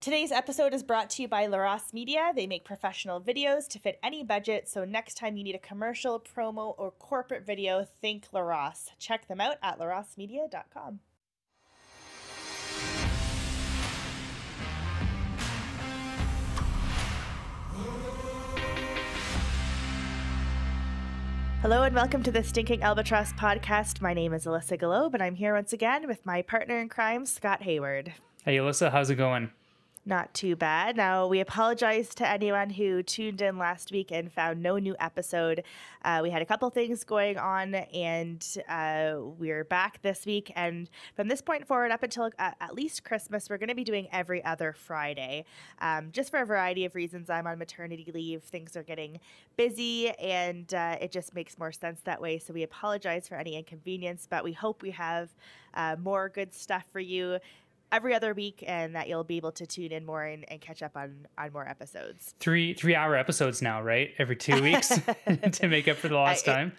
Today's episode is brought to you by Reminisce Media. They make professional videos to fit any budget, so next time you need a commercial, promo, or corporate video, think Reminisce. Check them out at reminiscemedia.com. Hello and welcome to the Stinking Albatross Podcast. My name is Alissa and I'm here once again with my partner in crime, Scott Hayward. Hey, Alissa, how's it going? Not too bad. Now, we apologize to anyone who tuned in last week and found no new episode. We had a couple things going on, and we're back this week. And from this point forward, up until at least Christmas, we're going to be doing every other Friday. Just for a variety of reasons. I'm on maternity leave. Things are getting busy, and it just makes more sense that way. So we apologize for any inconvenience, but we hope we have more good stuff for you every other week, and that you'll be able to tune in more and catch up on more episodes. 3-hour episodes now, right? Every 2 weeks to make up for the lost time.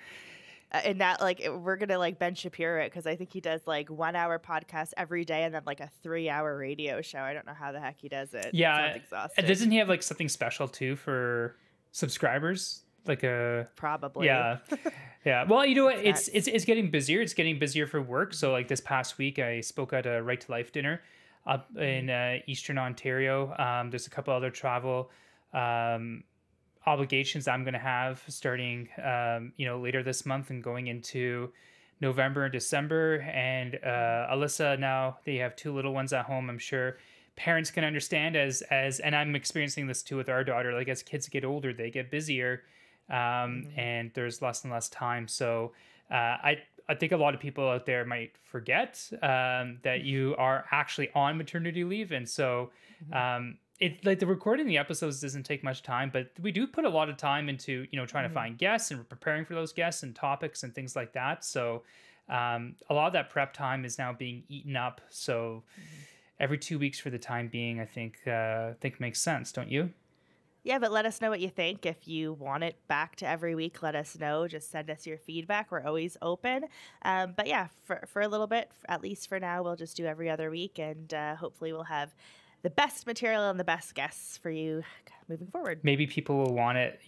And that, like, we're gonna like Ben Shapiro it, because I think he does like 1 hour podcast every day and then like a 3-hour radio show. I don't know how the heck he does it. Yeah, it sounds exhausting. Doesn't he have like something special too for subscribers? Like probably. Yeah. Well, you know what? It's getting busier. It's getting busier for work. So like this past week, I spoke at a Right to Life dinner up in Eastern Ontario. There's a couple other travel obligations I'm going to have starting, later this month and going into November and December. And Alissa, now they have 2 little ones at home. I'm sure parents can understand and I'm experiencing this too with our daughter. Like as kids get older, they get busier. And there's less and less time. So I think a lot of people out there might forget that you are actually on maternity leave. And so it like the recording the episodes doesn't take much time, but we do put a lot of time into, trying to find guests and preparing for those guests and topics and things like that. So a lot of that prep time is now being eaten up. So every 2 weeks for the time being, I think makes sense. Don't you? Yeah, but let us know what you think. If you want it back to every week, let us know. Just send us your feedback. We're always open. But yeah, for a little bit, at least for now, we'll just do every other week. And hopefully we'll have the best material and the best guests for you moving forward. Maybe people will want it,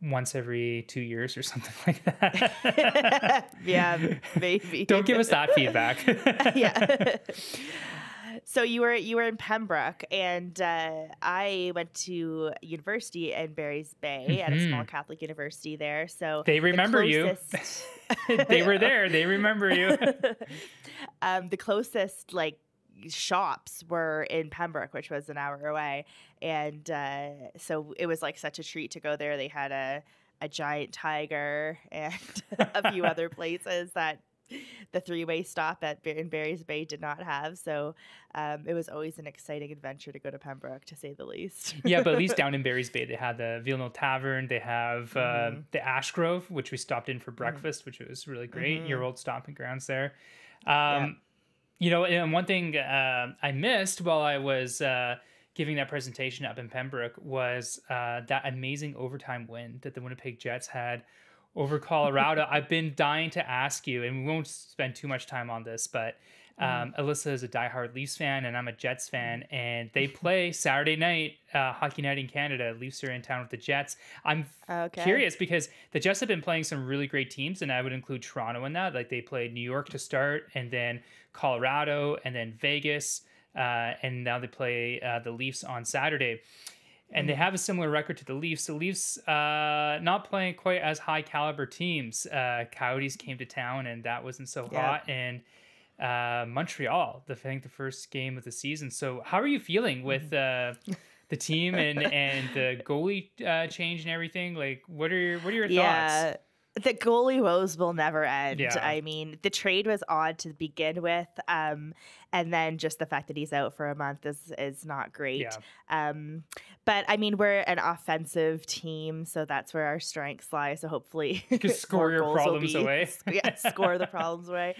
once every 2 years or something like that. Yeah, maybe. Don't give us that feedback. Yeah. So you were in Pembroke, and I went to university in Barry's Bay at a small Catholic university there. So they remember you. They were there. They remember you. The closest shops were in Pembroke, which was an hour away, and so it was like such a treat to go there. They had a giant tiger and a few other places that the 3-way stop in Barry's Bay did not have. So it was always an exciting adventure to go to Pembroke, to say the least. Yeah, but at least down in Barry's Bay, they had the Villeneuve Tavern. They have the Ash Grove, which we stopped in for breakfast, which was really great. Your old stomping grounds there. And one thing I missed while I was giving that presentation up in Pembroke was that amazing overtime win that the Winnipeg Jets had over Colorado. I've been dying to ask you, and we won't spend too much time on this, but Alissa is a diehard Leafs fan, and I'm a Jets fan, and they play Saturday night, Hockey Night in Canada. Leafs are in town with the Jets. I'm curious because the Jets have been playing some really great teams, and I would include Toronto in that. Like they played New York to start, and then Colorado, and then Vegas, and now they play the Leafs on Saturday. And they have a similar record to the Leafs. The Leafs not playing quite as high caliber teams. Coyotes came to town, and that wasn't so hot. And Montreal, I think the first game of the season. So how are you feeling with the team and the goalie change and everything? Like, what are your thoughts? The goalie woes will never end. Yeah. I mean, the trade was odd to begin with, and then just the fact that he's out for a month is not great. Yeah. But I mean, we're an offensive team, so that's where our strengths lie. So hopefully, you can score your problems away. Score the problems away.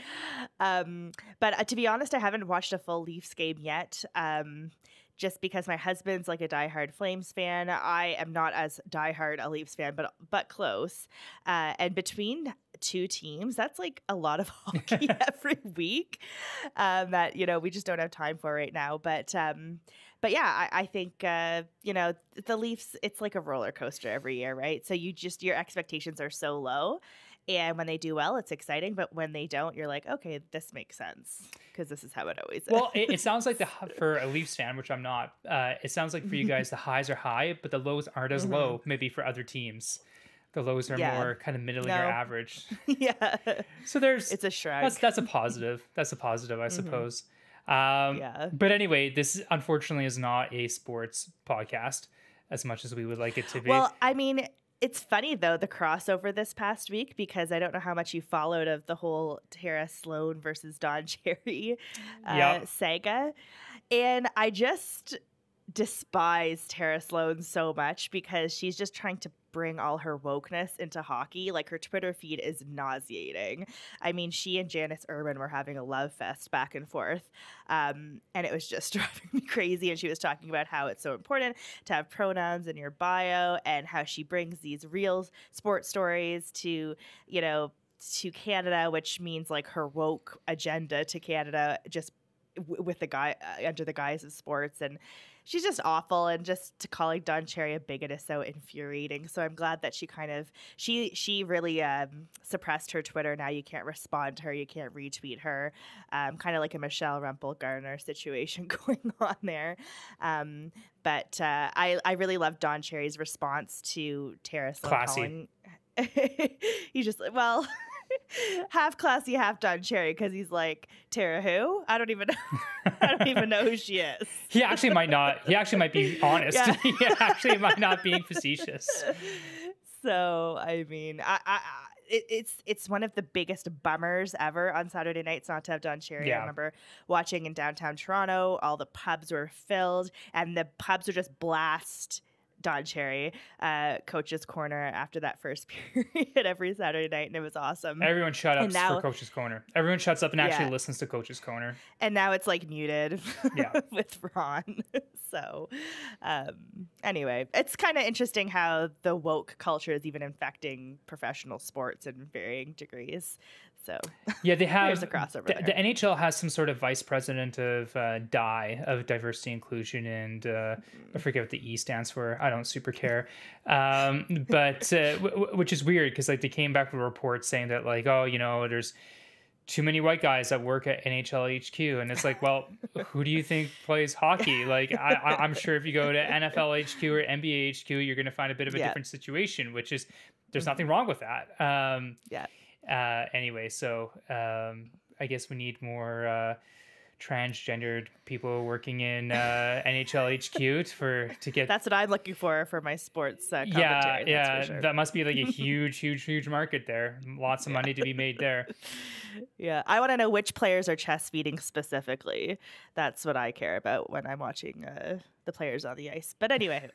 But to be honest, I haven't watched a full Leafs game yet. Just because my husband's like a diehard Flames fan. I am not as diehard a Leafs fan, but close. And between 2 teams, that's like a lot of hockey every week that, we just don't have time for right now. But But yeah, I think, the Leafs, it's like a roller coaster every year, right? So your expectations are so low. And when they do well, it's exciting. But when they don't, you're like, okay, this makes sense because this is how it always Well, is. it sounds like for a Leafs fan, which I'm not, it sounds like for you guys, the highs are high, but the lows aren't as low, maybe for other teams. The lows are more kind of middle of your average. Yeah. So it's a shrug. That's a positive. That's a positive, I suppose. Yeah. But anyway, this unfortunately is not a sports podcast as much as we would like it to be. Well, I mean, it's funny though, the crossover this past week, because I don't know how much you followed of the whole Tara Sloan versus Don Cherry saga. And I just despise Tara Sloan so much because she's just trying to bring all her wokeness into hockey. Like, her Twitter feed is nauseating. I mean, she and Janice Urban were having a love fest back and forth. And it was just driving me crazy. And she was talking about how it's so important to have pronouns in your bio and how she brings these real sports stories to Canada, which means like her woke agenda to Canada, just with the guy under the guise of sports. And she's just awful, and just calling Don Cherry a bigot is so infuriating. So I'm glad that she really suppressed her Twitter. Now you can't respond to her, you can't retweet her, kind of like a Michelle Rumpel-Garner situation going on there. But I really love Don Cherry's response to Tara Sloan. Classy. He's just like, well, half classy, half Don Cherry, because he's like, Tara who? I don't even know who she is. He actually might not. He actually might be honest. Yeah. He actually might not being facetious. So I mean, it's one of the biggest bummers ever on Saturday nights not to have Don Cherry. Yeah. I remember watching in downtown Toronto, all the pubs were filled, and the pubs were just blast Don Cherry, Coach's Corner after that first period every Saturday night, and it was awesome. Everyone shut up for Coach's Corner. Everyone shuts up and actually listens to Coach's Corner. And now it's like muted with Ron. So anyway, it's kind of interesting how the woke culture is even infecting professional sports in varying degrees. So yeah, they have there's a crossover. The NHL has some sort of vice president of DI, of diversity, inclusion, and I forget what the E stands for. I don't super care, but which is weird because like they came back with a report saying that like, oh, there's too many white guys that work at NHL HQ, and it's like, well, who do you think plays hockey? Like I'm sure if you go to NFL HQ or NBA HQ, you're going to find a bit of a different situation, which is there's nothing wrong with that. Anyway, so I guess we need more transgendered people working in NHL HQ to get. That's what I'm looking for my sports commentary. Yeah, that's for sure. That must be like a huge market there. Lots of money to be made there. Yeah, I want to know which players are chest feeding specifically. That's what I care about when I'm watching the players on the ice. But anyway.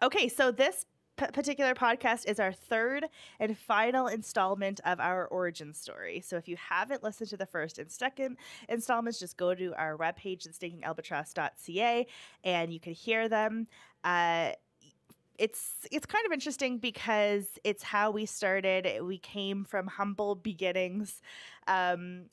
Okay, so this particular podcast is our third and final installment of our origin story. So if you haven't listened to the first and second installments, just go to our webpage at stinkingalbatross.ca and you can hear them. It's kind of interesting because it's how we started. We came from humble beginnings, and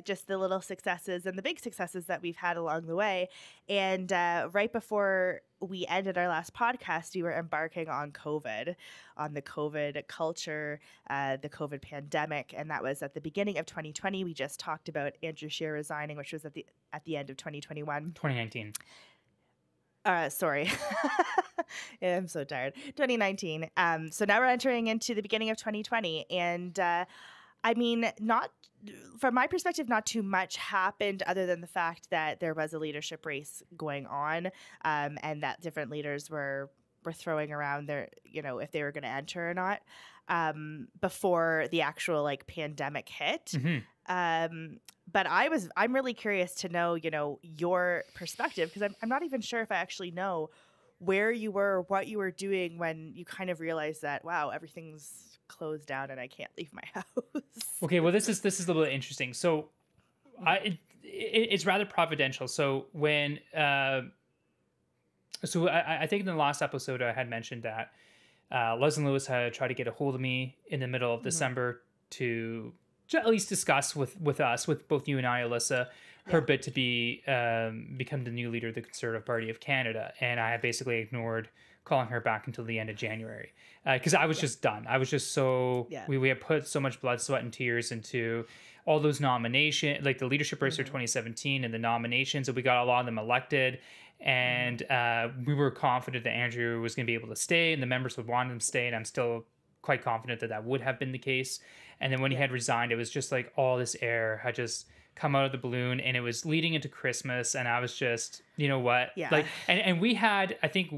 just the little successes and the big successes that we've had along the way. And right before we ended our last podcast, we were embarking on COVID, on the COVID culture, the COVID pandemic, and that was at the beginning of 2020. We just talked about Andrew Scheer resigning, which was at the end of 2021. 2019. Sorry. Yeah, I'm so tired. 2019. So now we're entering into the beginning of 2020. And I mean, not from my perspective, not too much happened other than the fact that there was a leadership race going on, and that different leaders were throwing around their, if they were going to enter or not, before the actual like pandemic hit. Mm-hmm. But I'm really curious to know, your perspective, because I'm not even sure if I actually know where you were, what you were doing when you kind of realized that, wow, everything's closed down and I can't leave my house. Okay, well, this is a little bit interesting. So it's rather providential. So when I think in the last episode I had mentioned that Leslie Lewis had tried to get a hold of me in the middle of December to at least discuss with us, with both you and I, Alissa, her bid to be become the new leader of the Conservative Party of Canada, and I basically ignored calling her back until the end of January because I was just done. I was just so we had put so much blood, sweat, and tears into all those nominations, like the leadership race for 2017 and the nominations, and we got a lot of them elected. And we were confident that Andrew was going to be able to stay and the members would want him to stay. And I'm still quite confident that that would have been the case. And then when he had resigned, it was just like all this air had just come out of the balloon, and it was leading into Christmas. And I was just, you know what? Like, and we had, I think,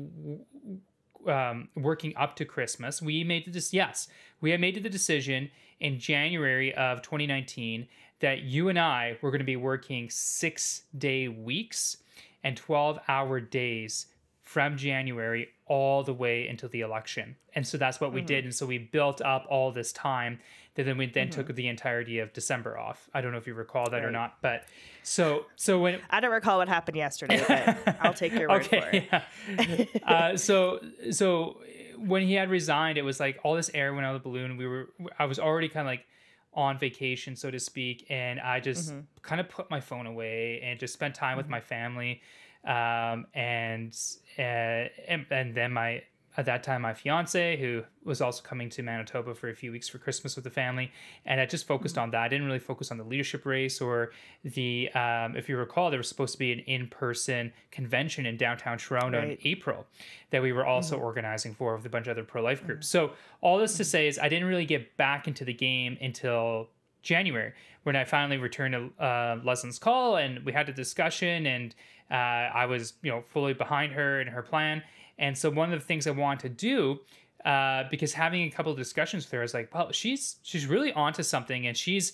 working up to Christmas, we made we had made the decision in January of 2019 that you and I were going to be working 6-day weeks and 12-hour days from January all the way until the election. And so that's what we did. And so we built up all this time that then we took the entirety of December off. I don't know if you recall that or not, but so when I don't recall what happened yesterday, but I'll take your word for it. Yeah. So when he had resigned, it was like all this air went out of the balloon. I was already kind of like on vacation, so to speak, and I just kind of put my phone away and just spent time with my family, and then at that time my fiance, who was also coming to Manitoba for a few weeks for Christmas with the family, and I just focused on that. I didn't really focus on the leadership race or the if you recall, there was supposed to be an in-person convention in downtown Toronto in April that we were also organizing for with a bunch of other pro-life groups. So all this to say is I didn't really get back into the game until January, when I finally returned to Leslie's call, and we had a discussion, and I was, fully behind her and her plan. And so one of the things I wanted to do, because having a couple of discussions with her, I was like, well, she's really onto something, and she's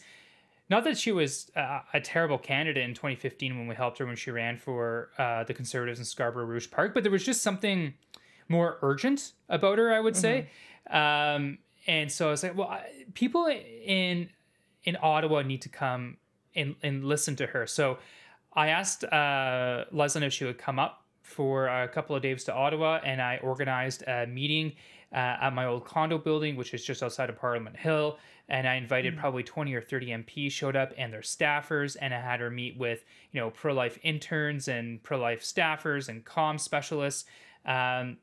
not that she was a terrible candidate in 2015 when we helped her when she ran for the Conservatives in Scarborough Rouge Park, but there was just something more urgent about her, I would say. And so I was like, well, people in Ottawa need to come and listen to her. So I asked Leslie if she would come up for a couple of days to Ottawa, and I organized a meeting at my old condo building, which is just outside of Parliament Hill. And I invited probably 20 or 30 MPs showed up and their staffers, and I had her meet with, pro-life interns and pro-life staffers and comm specialists. And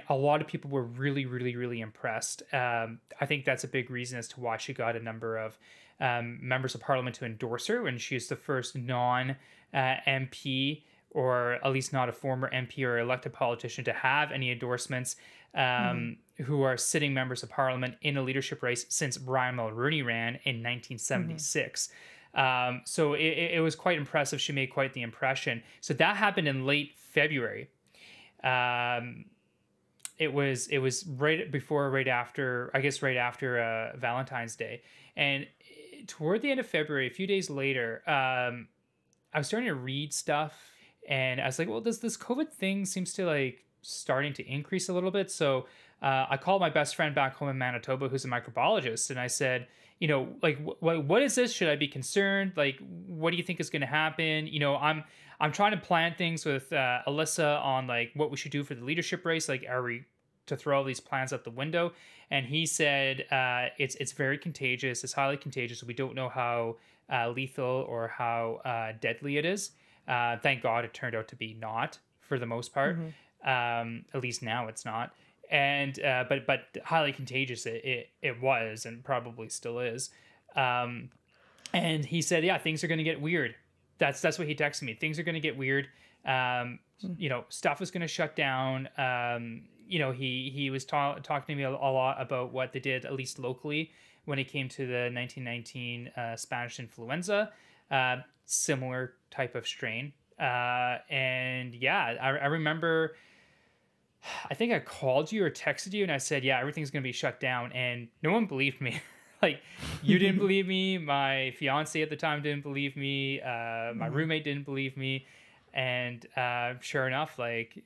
a lot of people were really, really, really impressed. I think that's a big reason as to why she got a number of members of Parliament to endorse her, when she is the first non-MP, or at least not a former MP or elected politician, to have any endorsements who are sitting members of Parliament in a leadership race since Brian Mulroney ran in 1976. So it was quite impressive. She made quite the impression. So that happened in late February. It was right after Valentine's Day. And toward the end of February, a few days later, I was starting to read stuff, and I was like, well, this COVID thing seems to like starting to increase a little bit. So I called my best friend back home in Manitoba, who's a microbiologist, and I said, what is this? Should I be concerned? Like, what do you think is going to happen? I'm trying to plan things with Alissa on like what we should do for the leadership race. Like, are we to throw all these plans out the window? And he said, it's very contagious. It's highly contagious. We don't know how lethal or how deadly it is. Thank God it turned out to be not, for the most part. At least now it's not. And but highly contagious it was, and probably still is. And he said, yeah, things are going to get weird. That's what he texted me. Things are going to get weird. Stuff is going to shut down. He was talking to me a lot about what they did, at least locally, when it came to the 1919 Spanish influenza. Similar type of strain. And yeah, I remember, I think I called you or texted you, and I said, yeah, everything's going to be shut down. And no one believed me. Like, you didn't believe me. My fiance at the time didn't believe me. My roommate didn't believe me. And sure enough, like,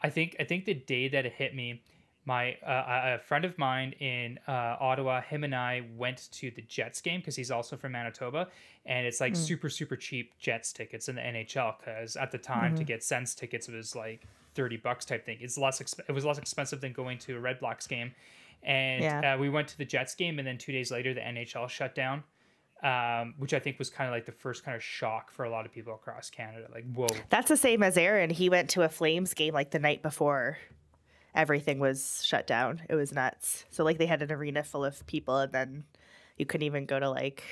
I think the day that it hit me, a friend of mine in Ottawa, him and I went to the Jets game, because he's also from Manitoba, and it's like super, super cheap Jets tickets in the NHL, because at the time to get Sens tickets was like $30 type thing. It was less expensive than going to a Red Blacks game. And we went to the Jets game, and then 2 days later the NHL shut down which I think was kind of like the first kind of shock for a lot of people across Canada. Like, whoa. That's the same as Aaron. He went to a Flames game like the night before everything was shut down. It was nuts. So like they had an arena full of people, and then you couldn't even go to like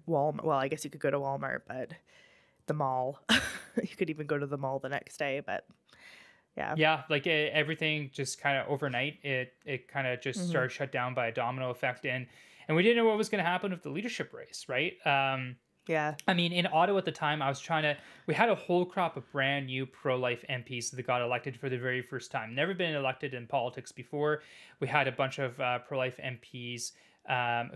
Walmart. Well, I guess you could go to Walmart, but the mall. You could even go to the mall the next day, but yeah, like everything just kind of overnight, it kind of just started shut down by a domino effect, and we didn't know what was going to happen with the leadership race, right? Yeah. I mean, in Ottawa at the time, we had a whole crop of brand new pro-life MPs that got elected for the very first time. Never been elected in politics before. We had a bunch of pro-life MPs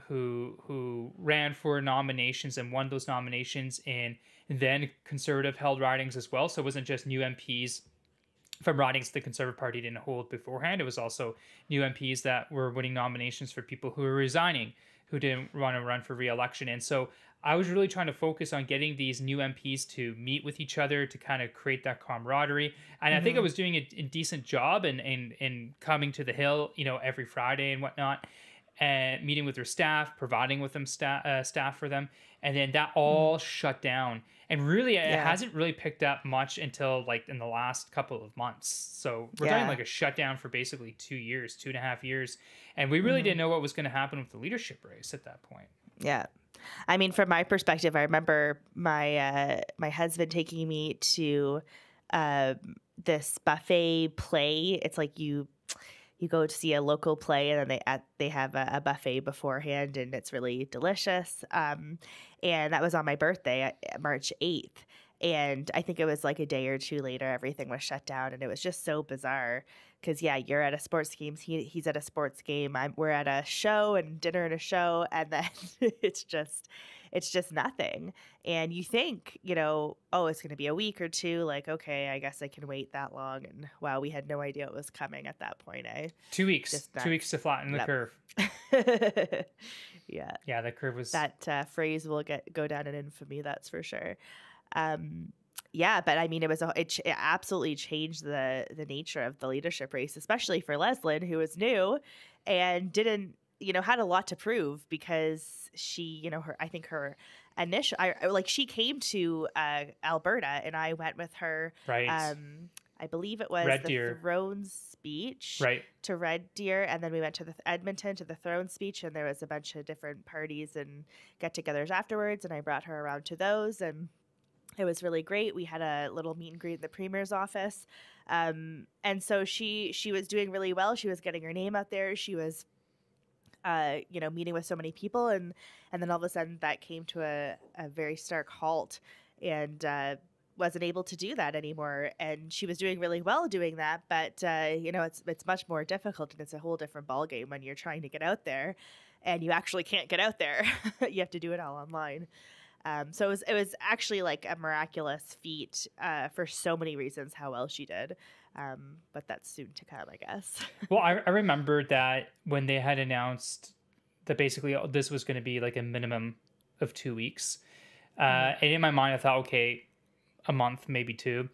who ran for nominations and won those nominations in then conservative held ridings as well. So it wasn't just new MPs from ridings the Conservative Party didn't hold beforehand. It was also new MPs that were winning nominations for people who were resigning, who didn't want to run for re-election. And so I was really trying to focus on getting these new MPs to meet with each other to kind of create that camaraderie. And I think I was doing a decent job in coming to the Hill, every Friday and whatnot, and meeting with their staff, providing with them staff for them. And then that all shut down. And really, it hasn't really picked up much until like in the last couple of months. So we're talking like a shutdown for basically 2 years, 2.5 years. And we really didn't know what was going to happen with the leadership race at that point. Yeah. I mean, from my perspective, I remember my husband taking me to this buffet play. It's like you go to see a local play, and then they have a buffet beforehand, and it's really delicious. And that was on my birthday, March 8th. And I think it was like a day or two later, everything was shut down, and it was just so bizarre. Because you're at a sports game. He's at a sports game. We're at a show and dinner and a show, and then it's just nothing. And you think, it's going to be a week or two. Like, okay, I guess I can wait that long. And wow, we had no idea it was coming at that point. 2 weeks. 2 weeks to flatten the curve. Yeah. Yeah, the curve was. That phrase will go down in infamy. That's for sure. Yeah, but I mean, it absolutely changed the nature of the leadership race, especially for Leslyn, who was new and didn't, had a lot to prove, because she, I think her initial, she came to Alberta, and I went with her. Right. I believe it was Red the Deer. Throne speech. Right. To Red Deer, and then we went to the Edmonton to the Throne speech, and there was a bunch of different parties and get-togethers afterwards, and I brought her around to those, and it was really great. We had a little meet and greet in the Premier's office. And so she was doing really well. She was getting her name out there. She was, meeting with so many people. And then all of a sudden that came to a very stark halt, and wasn't able to do that anymore. And she was doing really well doing that. But, it's much more difficult, and it's a whole different ballgame when you're trying to get out there and you actually can't get out there. You have to do it all online. So it was actually like a miraculous feat for so many reasons how well she did. But that's soon to come, I guess. Well, I remember that when they had announced that basically this was going to be like a minimum of 2 weeks. And in my mind, I thought, okay, a month, maybe 2.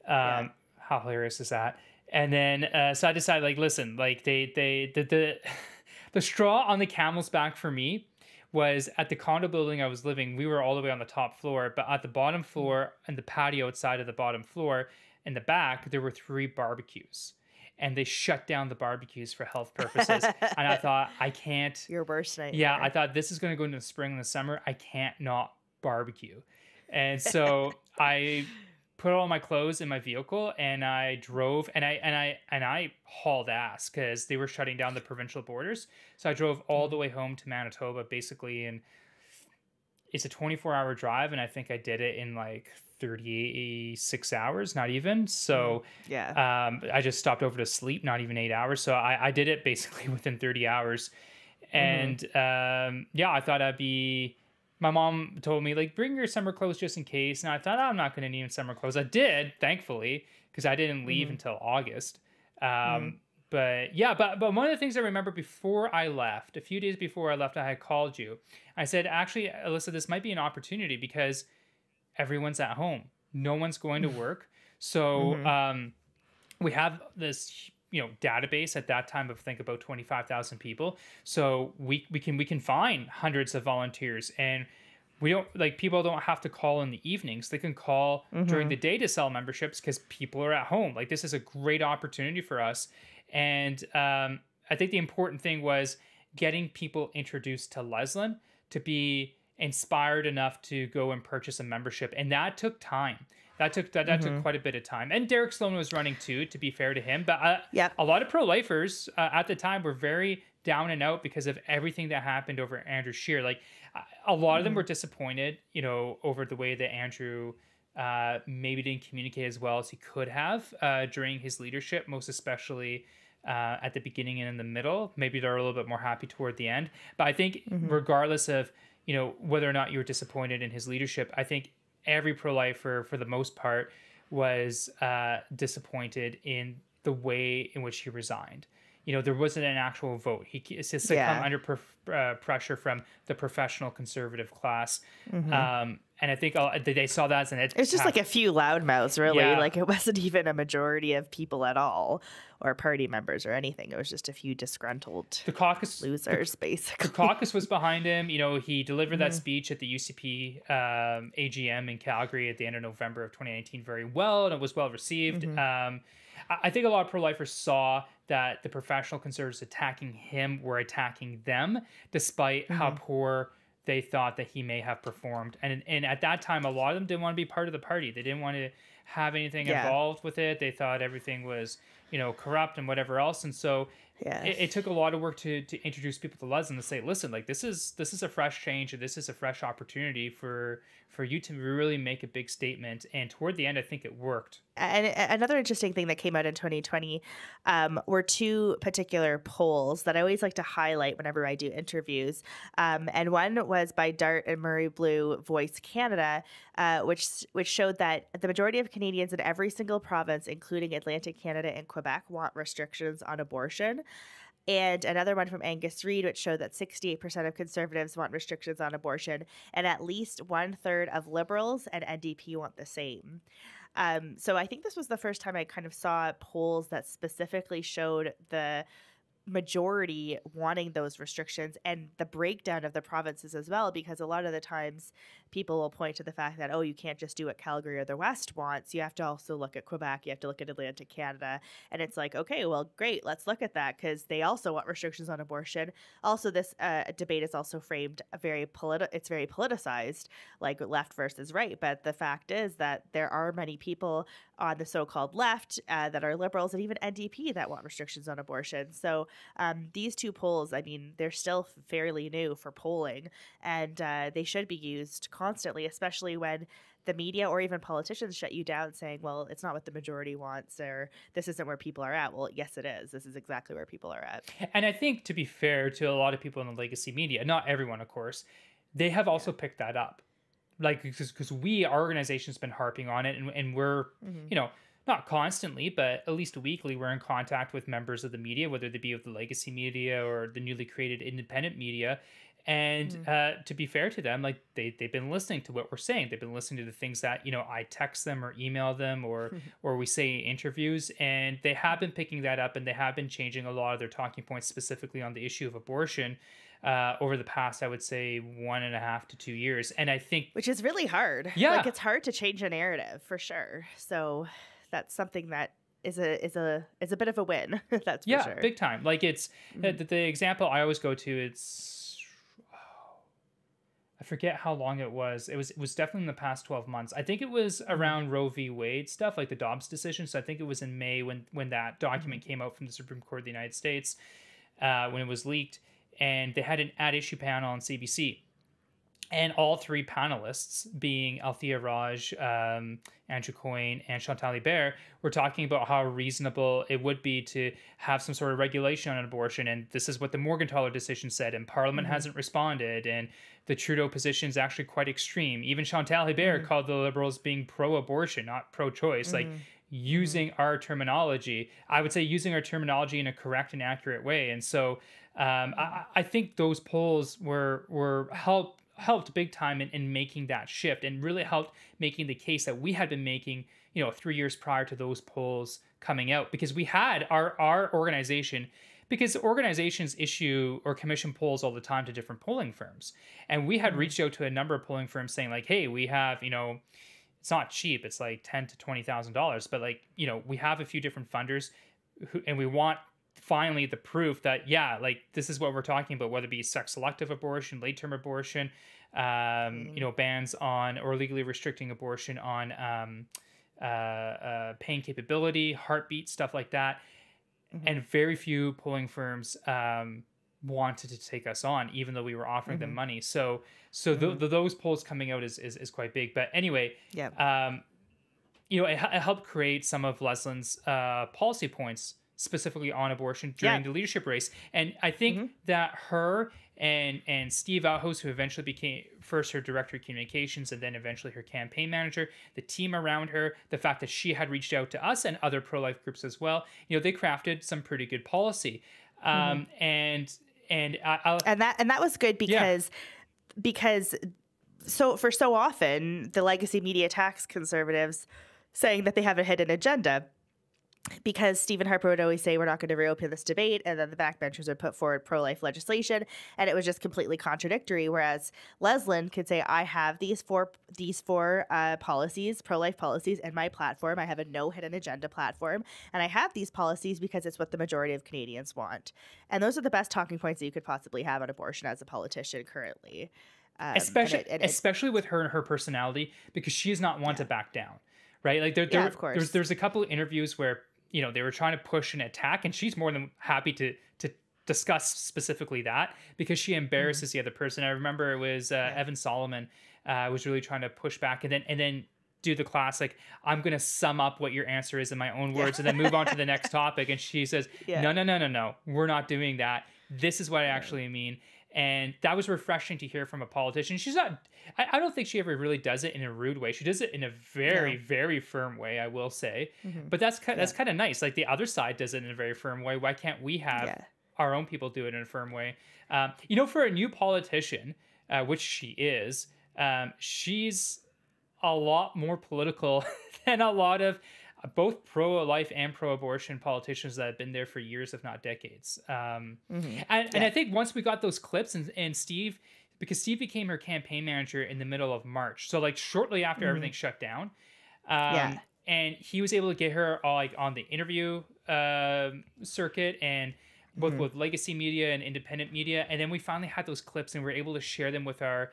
How hilarious is that? And then so I decided, like, listen, like the straw on the camel's back for me was at the condo building I was living. We were all the way on the top floor, but at the bottom floor and the patio outside of the bottom floor in the back, there were 3 barbecues, and they shut down the barbecues for health purposes. And I thought, I can't. Your worst nightmare. Yeah, I thought this is going to go into the spring and the summer. I can't not barbecue. And so I put all my clothes in my vehicle, and I drove, and I hauled ass because they were shutting down the provincial borders. So I drove all the way home to Manitoba, basically, and it's a 24-hour drive, and I think I did it in like 36 hours, not even. So I just stopped over to sleep, not even 8 hours. So I did it basically within 30 hours. And I thought I'd be... My mom told me, like, bring your summer clothes just in case. And I thought, I'm not going to need summer clothes. I did, thankfully, because I didn't leave until August. But one of the things I remember before I left, a few days before I left, I had called you. I said, actually, Alissa, this might be an opportunity because everyone's at home. No one's going to work. So we have this, database at that time of think about 25,000 people. So we can find hundreds of volunteers, and we don't people don't have to call in the evenings. They can call during the day to sell memberships because people are at home. Like, this is a great opportunity for us. And I think the important thing was getting people introduced to Leslin to be inspired enough to go and purchase a membership. And that took time. That took quite a bit of time. And Derek Sloan was running too, to be fair to him. But a lot of pro-lifers at the time were very down and out because of everything that happened over Andrew Scheer. Like, a lot of them were disappointed, over the way that Andrew maybe didn't communicate as well as he could have during his leadership, most especially at the beginning and in the middle. Maybe they're a little bit more happy toward the end. But I think regardless of, whether or not you were disappointed in his leadership, I think every pro-lifer, for the most part, was disappointed in the way in which he resigned. There wasn't an actual vote. He succumbed under pressure from the professional conservative class. And I think they saw that as an... It's just like a few loudmouths, really. Yeah. Like, it wasn't even a majority of people at all, or party members or anything. It was just a few disgruntled losers, basically. The caucus was behind him. He delivered that speech at the UCP AGM in Calgary at the end of November of 2019 very well, and it was well received. I think a lot of pro-lifers saw that the professional conservatives attacking him were attacking them, despite how poor they thought that he may have performed. And at that time, a lot of them didn't want to be part of the party. They didn't want to have anything involved with it. They thought everything was, corrupt and whatever else. And so it took a lot of work to introduce people to Leslin, to say, listen, like, this is a fresh change, and this is a fresh opportunity for you to really make a big statement. And toward the end, I think it worked. And another interesting thing that came out in 2020 were two particular polls that I always like to highlight whenever I do interviews. And one was by Dart and Murray Blue Voice Canada, which showed that the majority of Canadians in every single province, including Atlantic Canada and Quebec, want restrictions on abortion. And another one from Angus Reid, which showed that 68% of Conservatives want restrictions on abortion, and at least 1/3 of Liberals and NDP want the same. So I think this was the first time I kind of saw polls that specifically showed the majority wanting those restrictions, and the breakdown of the provinces as well, because a lot of the times people will point to the fact that, you can't just do what Calgary or the West wants. You have to also look at Quebec. You have to look at Atlantic Canada. And it's like, okay, well, great. Let's look at that, because they also want restrictions on abortion. Also, this debate is also framed it's very politicized, like left versus right. But the fact is that there are many people on the so-called left that are Liberals and even NDP that want restrictions on abortion. So these two polls, I mean, they're still fairly new for polling, and they should be used constantly, especially when the media or even politicians shut you down saying, well, it's not what the majority wants, or this isn't where people are at. Well, yes, it is. This is exactly where people are at. And I think, to be fair to a lot of people in the legacy media, not everyone, of course, they have also picked that up. Like, because our organization's been harping on it, and we're, not constantly, but at least weekly, we're in contact with members of the media, whether they be of the legacy media or the newly created independent media. And to be fair to them, like, they've been listening to what we're saying. They've been listening to the things that, I text them or email them or we say in interviews, and they have been picking that up, and they have been changing a lot of their talking points specifically on the issue of abortion over the past, I would say, 1.5 to 2 years. And I think, which is really hard. Yeah. Like, it's hard to change a narrative for sure. So that's something that is a bit of a win. That's for sure. Yeah, big time. Like, it's the example I always go to. I forget how long it was. It was definitely in the past 12 months. I think it was around Roe v. Wade stuff, like the Dobbs decision. So I think it was in May when that document came out from the Supreme Court of the United States, when it was leaked, and they had an at-issue panel on CBC. And all three panelists, being Althea Raj, Andrew Coyne, and Chantal Hébert, were talking about how reasonable it would be to have some sort of regulation on abortion. And this is what the Morgentaler decision said, and Parliament hasn't responded. And the Trudeau position is actually quite extreme. Even Chantal Hébert called the Liberals being pro-abortion, not pro-choice. Like, using our terminology, I would say using our terminology in a correct and accurate way. And so I think those polls were helped big time in making that shift, and really helped making the case that we had been making, 3 years prior to those polls coming out, because we had our organization, because organizations issue or commission polls all the time to different polling firms. And we had reached out to a number of polling firms saying like, hey, we have, it's not cheap. It's like $10,000 to $20,000, but like, we have a few different funders and we want finally the proof that, yeah, like this is what we're talking about, whether it be sex selective abortion, late term abortion, bans on or legally restricting abortion on pain capability, heartbeat, stuff like that. And very few polling firms wanted to take us on, even though we were offering them money. So those polls coming out is quite big. But anyway, it helped create some of Leslyn's policy points specifically on abortion during the leadership race. And I think that her and Steve Outhouse, who eventually became first her director of communications and then eventually her campaign manager, the team around her, the fact that she had reached out to us and other pro-life groups as well, they crafted some pretty good policy. And that was good because so often the legacy media attacks conservatives saying that they have a hidden agenda. Because Stephen Harper would always say, we're not going to reopen this debate. And then the backbenchers would put forward pro-life legislation. And it was just completely contradictory. Whereas Leslyn could say, I have these four policies, pro-life policies in my platform. I have a no hidden agenda platform. And I have these policies because it's what the majority of Canadians want. And those are the best talking points that you could possibly have on abortion as a politician currently. Especially with her and her personality, because she is not one to back down. Right? Like of course. There's a couple of interviews where they were trying to push an attack, and she's more than happy to discuss specifically that, because she embarrasses the other person. I remember it was Evan Solomon was really trying to push back, and then do the classic, I'm going to sum up what your answer is in my own words, and then move on to the next topic. And she says, no, we're not doing that. This is what I actually mean. And that was refreshing to hear from a politician. She's not, I don't think she ever really does it in a rude way. She does it in a very, very firm way, I will say. But that's kind of nice. Like the other side does it in a very firm way. Why can't we have our own people do it in a firm way? For a new politician, which she is, she's a lot more political than a lot of both pro-life and pro-abortion politicians that have been there for years, if not decades. And I think once we got those clips and Steve, because Steve became her campaign manager in the middle of March. So like shortly after everything shut down. And he was able to get her all like on the interview circuit and both with legacy media and independent media. And then we finally had those clips and we were able to share them with our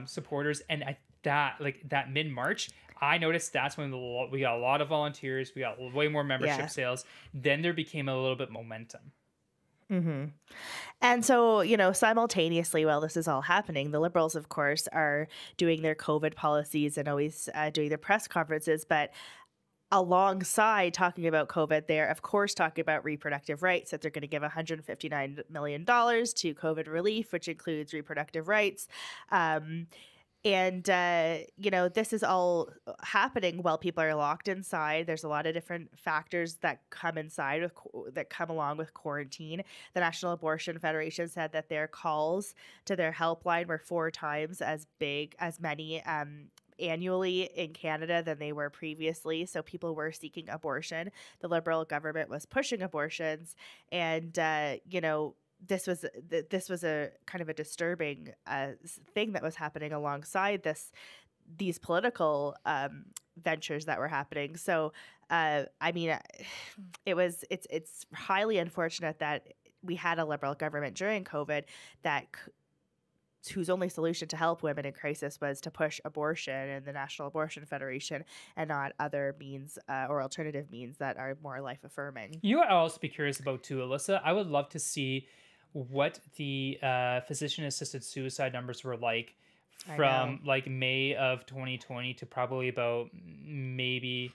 supporters. And that mid-March, I noticed that's when we got a lot of volunteers. We got way more membership sales. Then there became a little bit momentum. And so, simultaneously, while this is all happening, the Liberals, of course, are doing their COVID policies and always doing their press conferences. But alongside talking about COVID, they're, of course, talking about reproductive rights, that they're going to give $159 million to COVID relief, which includes reproductive rights. This is all happening while people are locked inside. There's a lot of different factors that come along with quarantine. The National Abortion Federation said that their calls to their helpline were 4 times as many annually in Canada than they were previously. So people were seeking abortion. The Liberal government was pushing abortions, and this was a kind of a disturbing thing that was happening alongside these political ventures that were happening. So, it's highly unfortunate that we had a Liberal government during COVID whose only solution to help women in crisis was to push abortion and the National Abortion Federation, and not other means or alternative means that are more life affirming. I'll also be curious about too, Alissa. I would love to see what the physician-assisted suicide numbers were like from like May of 2020 to probably about maybe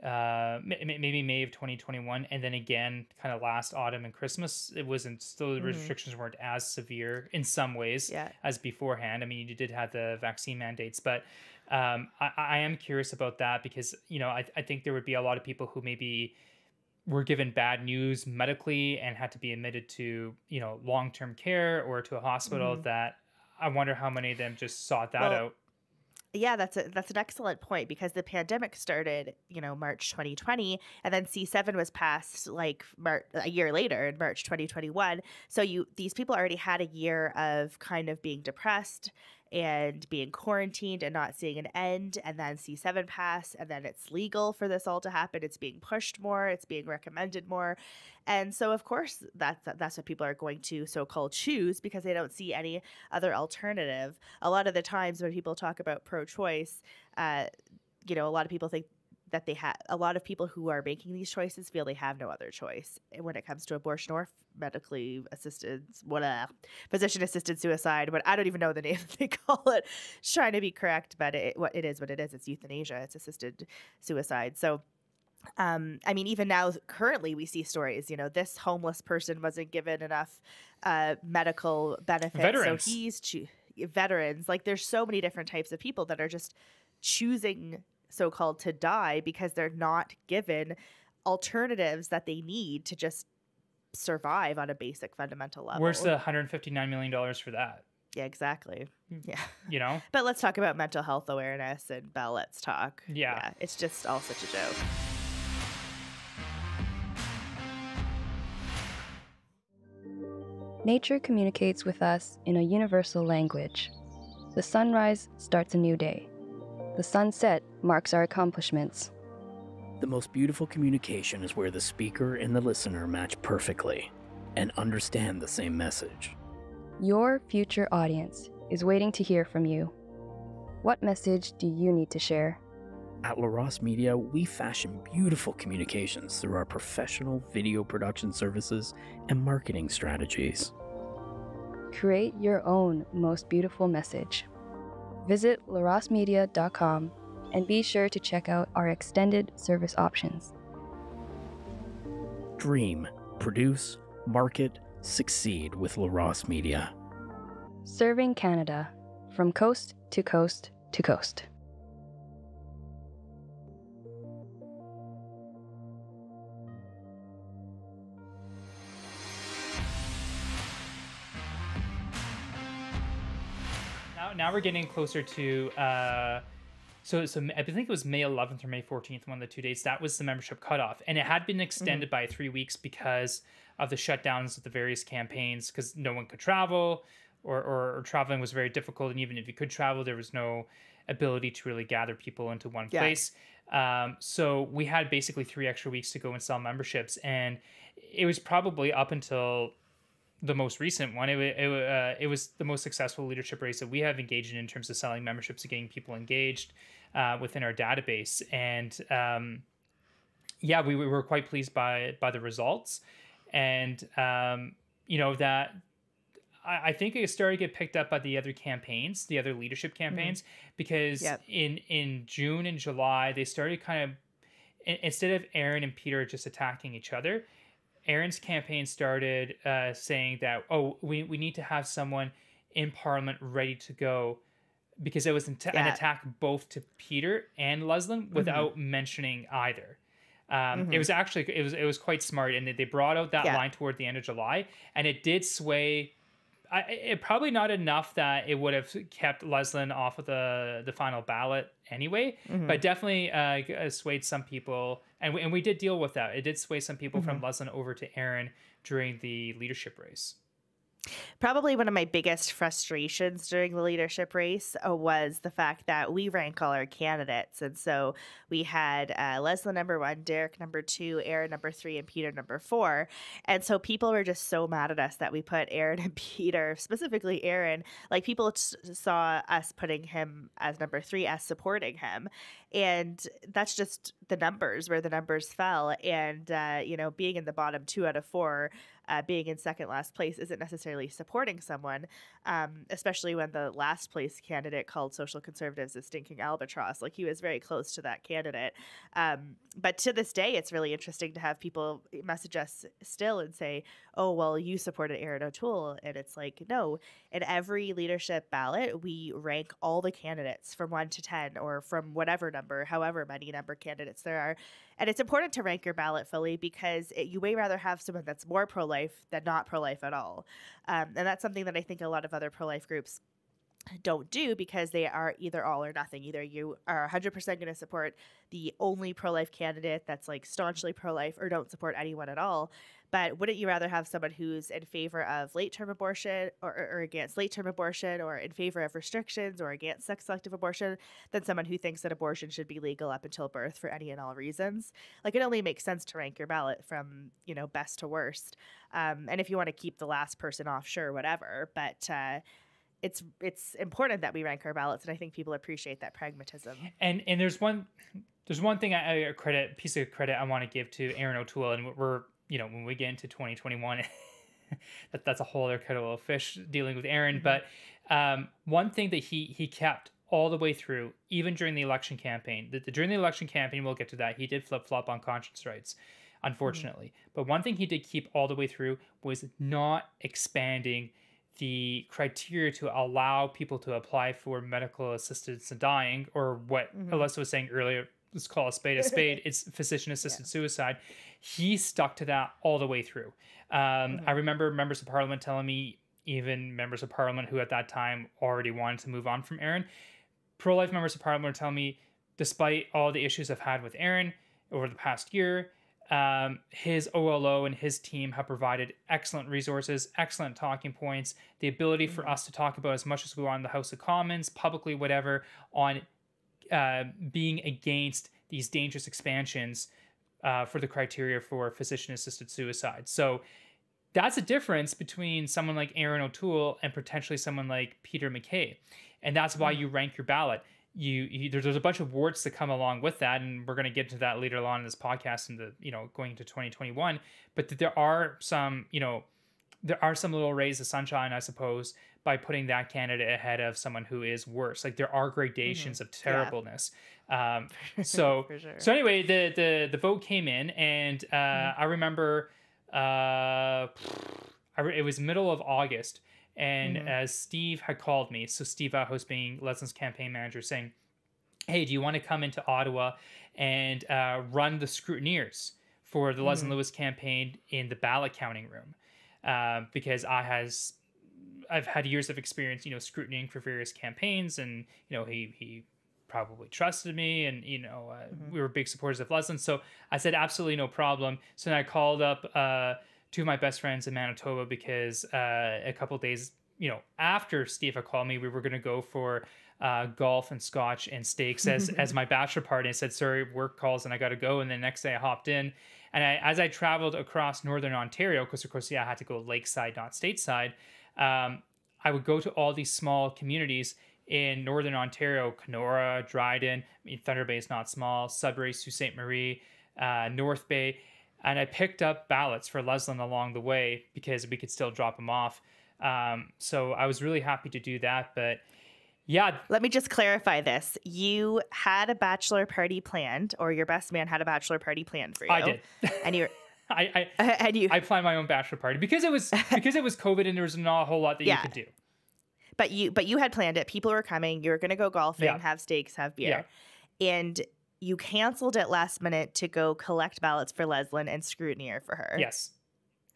May of 2021, and then again kind of last autumn and Christmas. It wasn't still, the restrictions weren't as severe in some ways as beforehand. I mean, you did have the vaccine mandates, but I am curious about that because I think there would be a lot of people who maybe were given bad news medically and had to be admitted to long-term care or to a hospital that I wonder how many of them just sought that out. Yeah, that's an excellent point, because the pandemic started, March 2020, and then C7 was passed like a year later in March 2021. So these people already had a year of kind of being depressed and being quarantined and not seeing an end, and then C7 passed, and then it's legal for this all to happen. It's being pushed more, it's being recommended more. And so of course that's what people are going to so-called choose, because they don't see any other alternative. A lot of the times when people talk about pro-choice, a lot of people think that a lot of people who are making these choices feel they have no other choice when it comes to abortion or medically assisted, physician assisted suicide. But I don't even know the name they call it. Just trying to be correct, but it is what it is. It's euthanasia. It's assisted suicide. So even now, currently, we see stories, this homeless person wasn't given enough medical benefits. Veterans. So he's veterans. Like, there's so many different types of people that are just choosing so-called to die because they're not given alternatives that they need to just survive on a basic fundamental level. Where's the $159 million for that? Yeah, exactly. Yeah. But let's talk about mental health awareness and Bell Let's Talk. Yeah. It's just all such a joke. Nature communicates with us in a universal language. The sunrise starts a new day. The sunset marks our accomplishments. The most beautiful communication is where the speaker and the listener match perfectly and understand the same message. Your future audience is waiting to hear from you. What message do you need to share? At LaRosse Media, we fashion beautiful communications through our professional video production services and marketing strategies. Create your own most beautiful message. Visit larosmedia.com and be sure to check out our extended service options. Dream, produce, market, succeed with LaRosse Media. Serving Canada from coast to coast to coast. Now we're getting closer to so I think it was May 11th or May 14th, one of the 2 days. That was the membership cutoff, and it had been extended by 3 weeks because of the shutdowns of the various campaigns, because no one could travel, or traveling was very difficult, and even if you could travel, there was no ability to really gather people into one place. So we had basically 3 extra weeks to go and sell memberships, and it was probably up until the most recent one. It was the most successful leadership race that we have engaged in terms of selling memberships and getting people engaged within our database. And we were quite pleased by the results. And that I think it started to get picked up by the other campaigns, the other leadership campaigns, because in June and July they started kind of, instead of Aaron and Peter just attacking each other, Aaron's campaign started saying that, we need to have someone in Parliament ready to go, because it was an attack both to Peter and Leslin without mentioning either. It was actually, it was quite smart, and they brought out that line toward the end of July, and it did sway. It probably not enough that it would have kept Leslin off of the final ballot anyway, but definitely swayed some people, and we did deal with that. It did sway some people from Leslin over to Aaron during the leadership race. Probably one of my biggest frustrations during the leadership race was the fact that we rank all our candidates. And so we had Leslin number 1, Derek number 2, Aaron number 3, and Peter number 4. And so people were just so mad at us that we put Aaron and Peter, specifically Aaron, like people saw us putting him as number 3 as supporting him. And that's just the numbers, where the numbers fell. And, being in the bottom 2 out of 4, being in second last place isn't necessarily supporting someone, especially when the last place candidate called Social Conservatives a stinking albatross. Like, he was very close to that candidate. But to this day, it's really interesting to have people message us still and say, oh, well, you supported Aaron O'Toole. And it's like, no, in every leadership ballot, we rank all the candidates from 1 to 10, or from whatever number, however many number candidates there are. And it's important to rank your ballot fully, because you way rather have someone that's more pro-life than not pro-life at all. And that's something that I think a lot of other pro-life groups don't do, because they are either all or nothing. Either you are 100% going to support the only pro-life candidate that's like staunchly pro-life, or don't support anyone at all. But wouldn't you rather have someone who's in favor of late-term abortion or against late-term abortion, or in favor of restrictions or against sex-selective abortion, than someone who thinks that abortion should be legal up until birth for any and all reasons? Like, it only makes sense to rank your ballot from, best to worst. And if you want to keep the last person off, sure, whatever. But it's important that we rank our ballots, and I think people appreciate that pragmatism. And there's one thing a piece of credit I want to give to Aaron O'Toole, and we're when we get into 2021, that's a whole other kettle of fish dealing with Aaron. But one thing that he kept all the way through, even during the election campaign, during the election campaign, we'll get to that, he did flip-flop on conscience rights, unfortunately. But one thing he did keep all the way through was not expanding the criteria to allow people to apply for medical assistance in dying, or what Alissa was saying earlier, let's call a spade, it's physician-assisted suicide. He stuck to that all the way through. I remember members of parliament telling me, even members of parliament who at that time already wanted to move on from Aaron, pro-life members of parliament were telling me, despite all the issues I've had with Aaron over the past year, his OLO and his team have provided excellent resources, excellent talking points, the ability for us to talk about as much as we want in the House of Commons, publicly, whatever, on being against these dangerous expansions for the criteria for physician-assisted suicide. So that's a difference between someone like Aaron O'Toole and potentially someone like Peter MacKay. And that's why you rank your ballot. There's a bunch of warts that come along with that, and we're going to get to that later on in this podcast and going into 2021. But there are some little rays of sunshine, I suppose, by putting that candidate ahead of someone who is worse. Like, there are gradations of terribleness. So anyway, the vote came in, and I remember it was middle of August. And as Steve had called me, so Steve House being Leslie's campaign manager, saying, hey, do you want to come into Ottawa and run the scrutineers for the Leslie Lewis campaign in the ballot counting room? Because I've had years of experience, scrutinying for various campaigns, and, he probably trusted me, and, we were big supporters of Leslie. So I said, absolutely no problem. So then I called up two of my best friends in Manitoba, because a couple days, after Steve had called me, we were going to go for golf and scotch and steaks as my bachelor party. I said, sorry, work calls and I got to go. And the next day I hopped in, and as I traveled across Northern Ontario, because of course, I had to go lakeside, not stateside. I would go to all these small communities in Northern Ontario, Kenora, Dryden, Thunder Bay is not small, Sudbury, Sault Ste. Marie, North Bay. And I picked up ballots for Leslin along the way, because we could still drop them off. So I was really happy to do that. But yeah. Let me just clarify this. You had a bachelor party planned, or your best man had a bachelor party planned for you. I did. And you're... I planned my own bachelor party because it was COVID and there was not a whole lot that you could do. But you had planned it. People were coming. You were going to go golfing, have steaks, have beer. Yeah. And you canceled it last minute to go collect ballots for Leslin and scrutineer for her. Yes.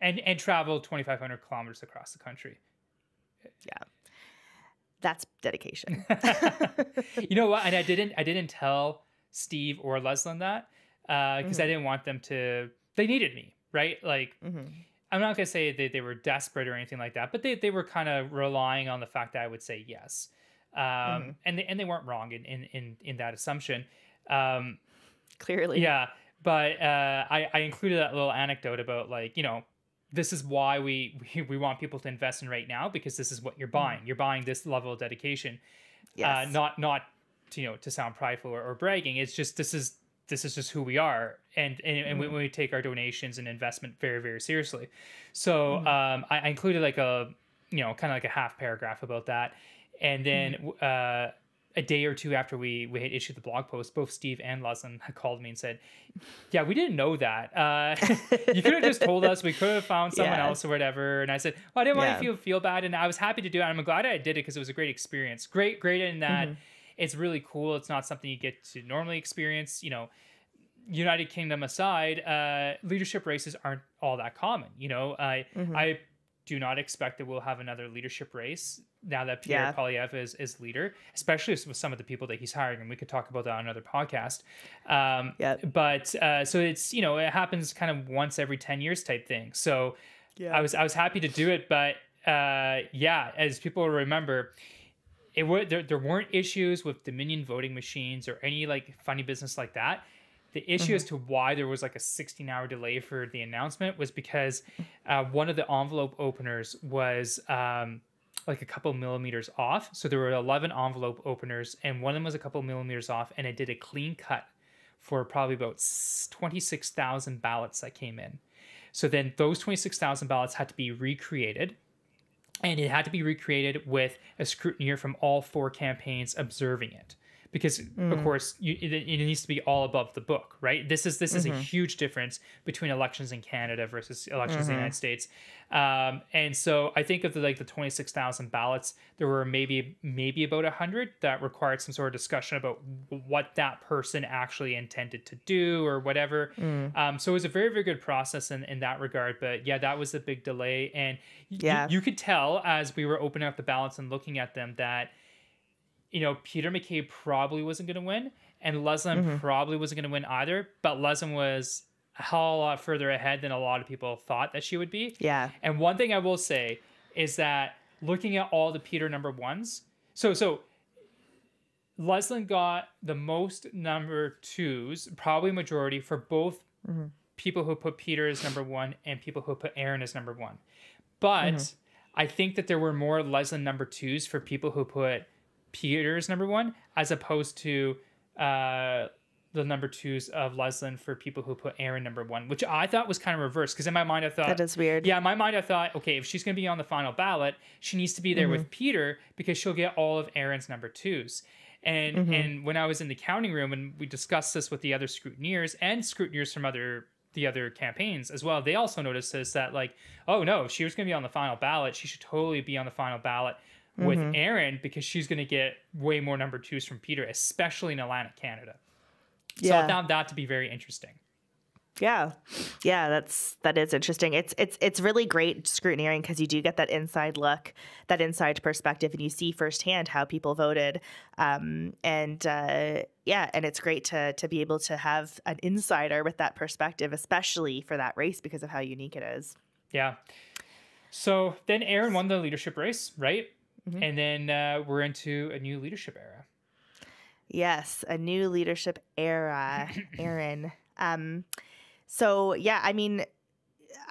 And travel 2,500 kilometers across the country. Yeah. That's dedication. You know what? And I didn't tell Steve or Leslin that because I didn't want them to. They needed me, right? Like, I'm not gonna say they were desperate or anything like that, but they were kind of relying on the fact that I would say yes, and they weren't wrong in that assumption. Clearly, yeah. But I included that little anecdote about, like, this is why we want people to invest in RightNow, because this is what you're buying. You're buying this level of dedication. Yes. Not to sound prideful or bragging. It's just this is just who we are, and we take our donations and investment very, very seriously. So I included like a kind of like a half paragraph about that, and then a day or two after we had issued the blog post, both Steve and Leslin had called me and said, yeah, we didn't know that. You could have just told us. We could have found someone else or whatever. And I said, well, I didn't want you to feel bad. And I was happy to do it. I'm glad I did it because it was a great experience. Great in that it's really cool. It's not something you get to normally experience. United Kingdom aside, leadership races aren't all that common. I do not expect that we'll have another leadership race now that Pierre Poilievre is leader, especially with some of the people that he's hiring. And we could talk about that on another podcast. But so it's, you know, it happens kind of once every 10 years type thing. So I was happy to do it. But as people remember, there weren't issues with Dominion voting machines or any like funny business like that. The issue as to why there was like a 16-hour delay for the announcement was because one of the envelope openers was like a couple millimeters off. So there were 11 envelope openers and one of them was a couple millimeters off, and it did a clean cut for probably about 26,000 ballots that came in. So then those 26,000 ballots had to be recreated. And it had to be recreated with a scrutineer from all 4 campaigns observing it. Because, of course, it needs to be all above the book, right? This is a huge difference between elections in Canada versus elections in the United States. And so I think of the 26,000 ballots, there were maybe about 100 that required some sort of discussion about what that person actually intended to do or whatever. So it was a very, very good process in that regard. But yeah, that was a big delay. And you could tell as we were opening up the ballots and looking at them that, you know, Peter MacKay probably wasn't going to win, and Leslyn probably wasn't going to win either. But Leslyn was a hell of a lot further ahead than a lot of people thought that she would be. Yeah. And one thing I will say is that looking at all the Peter number ones, so Leslyn got the most number 2s, probably majority for both people who put Peter as number 1 and people who put Aaron as number 1. But I think that there were more Leslyn number 2s for people who put Peter's number 1 as opposed to the number 2s of Leslyn for people who put Aaron number 1, which I thought was kind of reversed, because in my mind I thought that is weird. Yeah, in my mind I thought, okay, if she's going to be on the final ballot, she needs to be there with Peter because she'll get all of Aaron's number 2s. And when I was in the counting room and we discussed this with the other scrutineers and scrutineers from the other campaigns as well, they also noticed this, that like, oh no, if she was going to be on the final ballot, she should totally be on the final ballot with Aaron, because she's going to get way more number 2s from Peter, especially in Atlantic Canada. So I found that to be very interesting. Yeah, that is interesting. It's really great scrutineering because you do get that inside look, that inside perspective, and you see firsthand how people voted. And it's great to be able to have an insider with that perspective, especially for that race because of how unique it is. Yeah. So then Aaron won the leadership race, right? And then we're into a new leadership era. Yes, a new leadership era, Aaron. So yeah, I mean,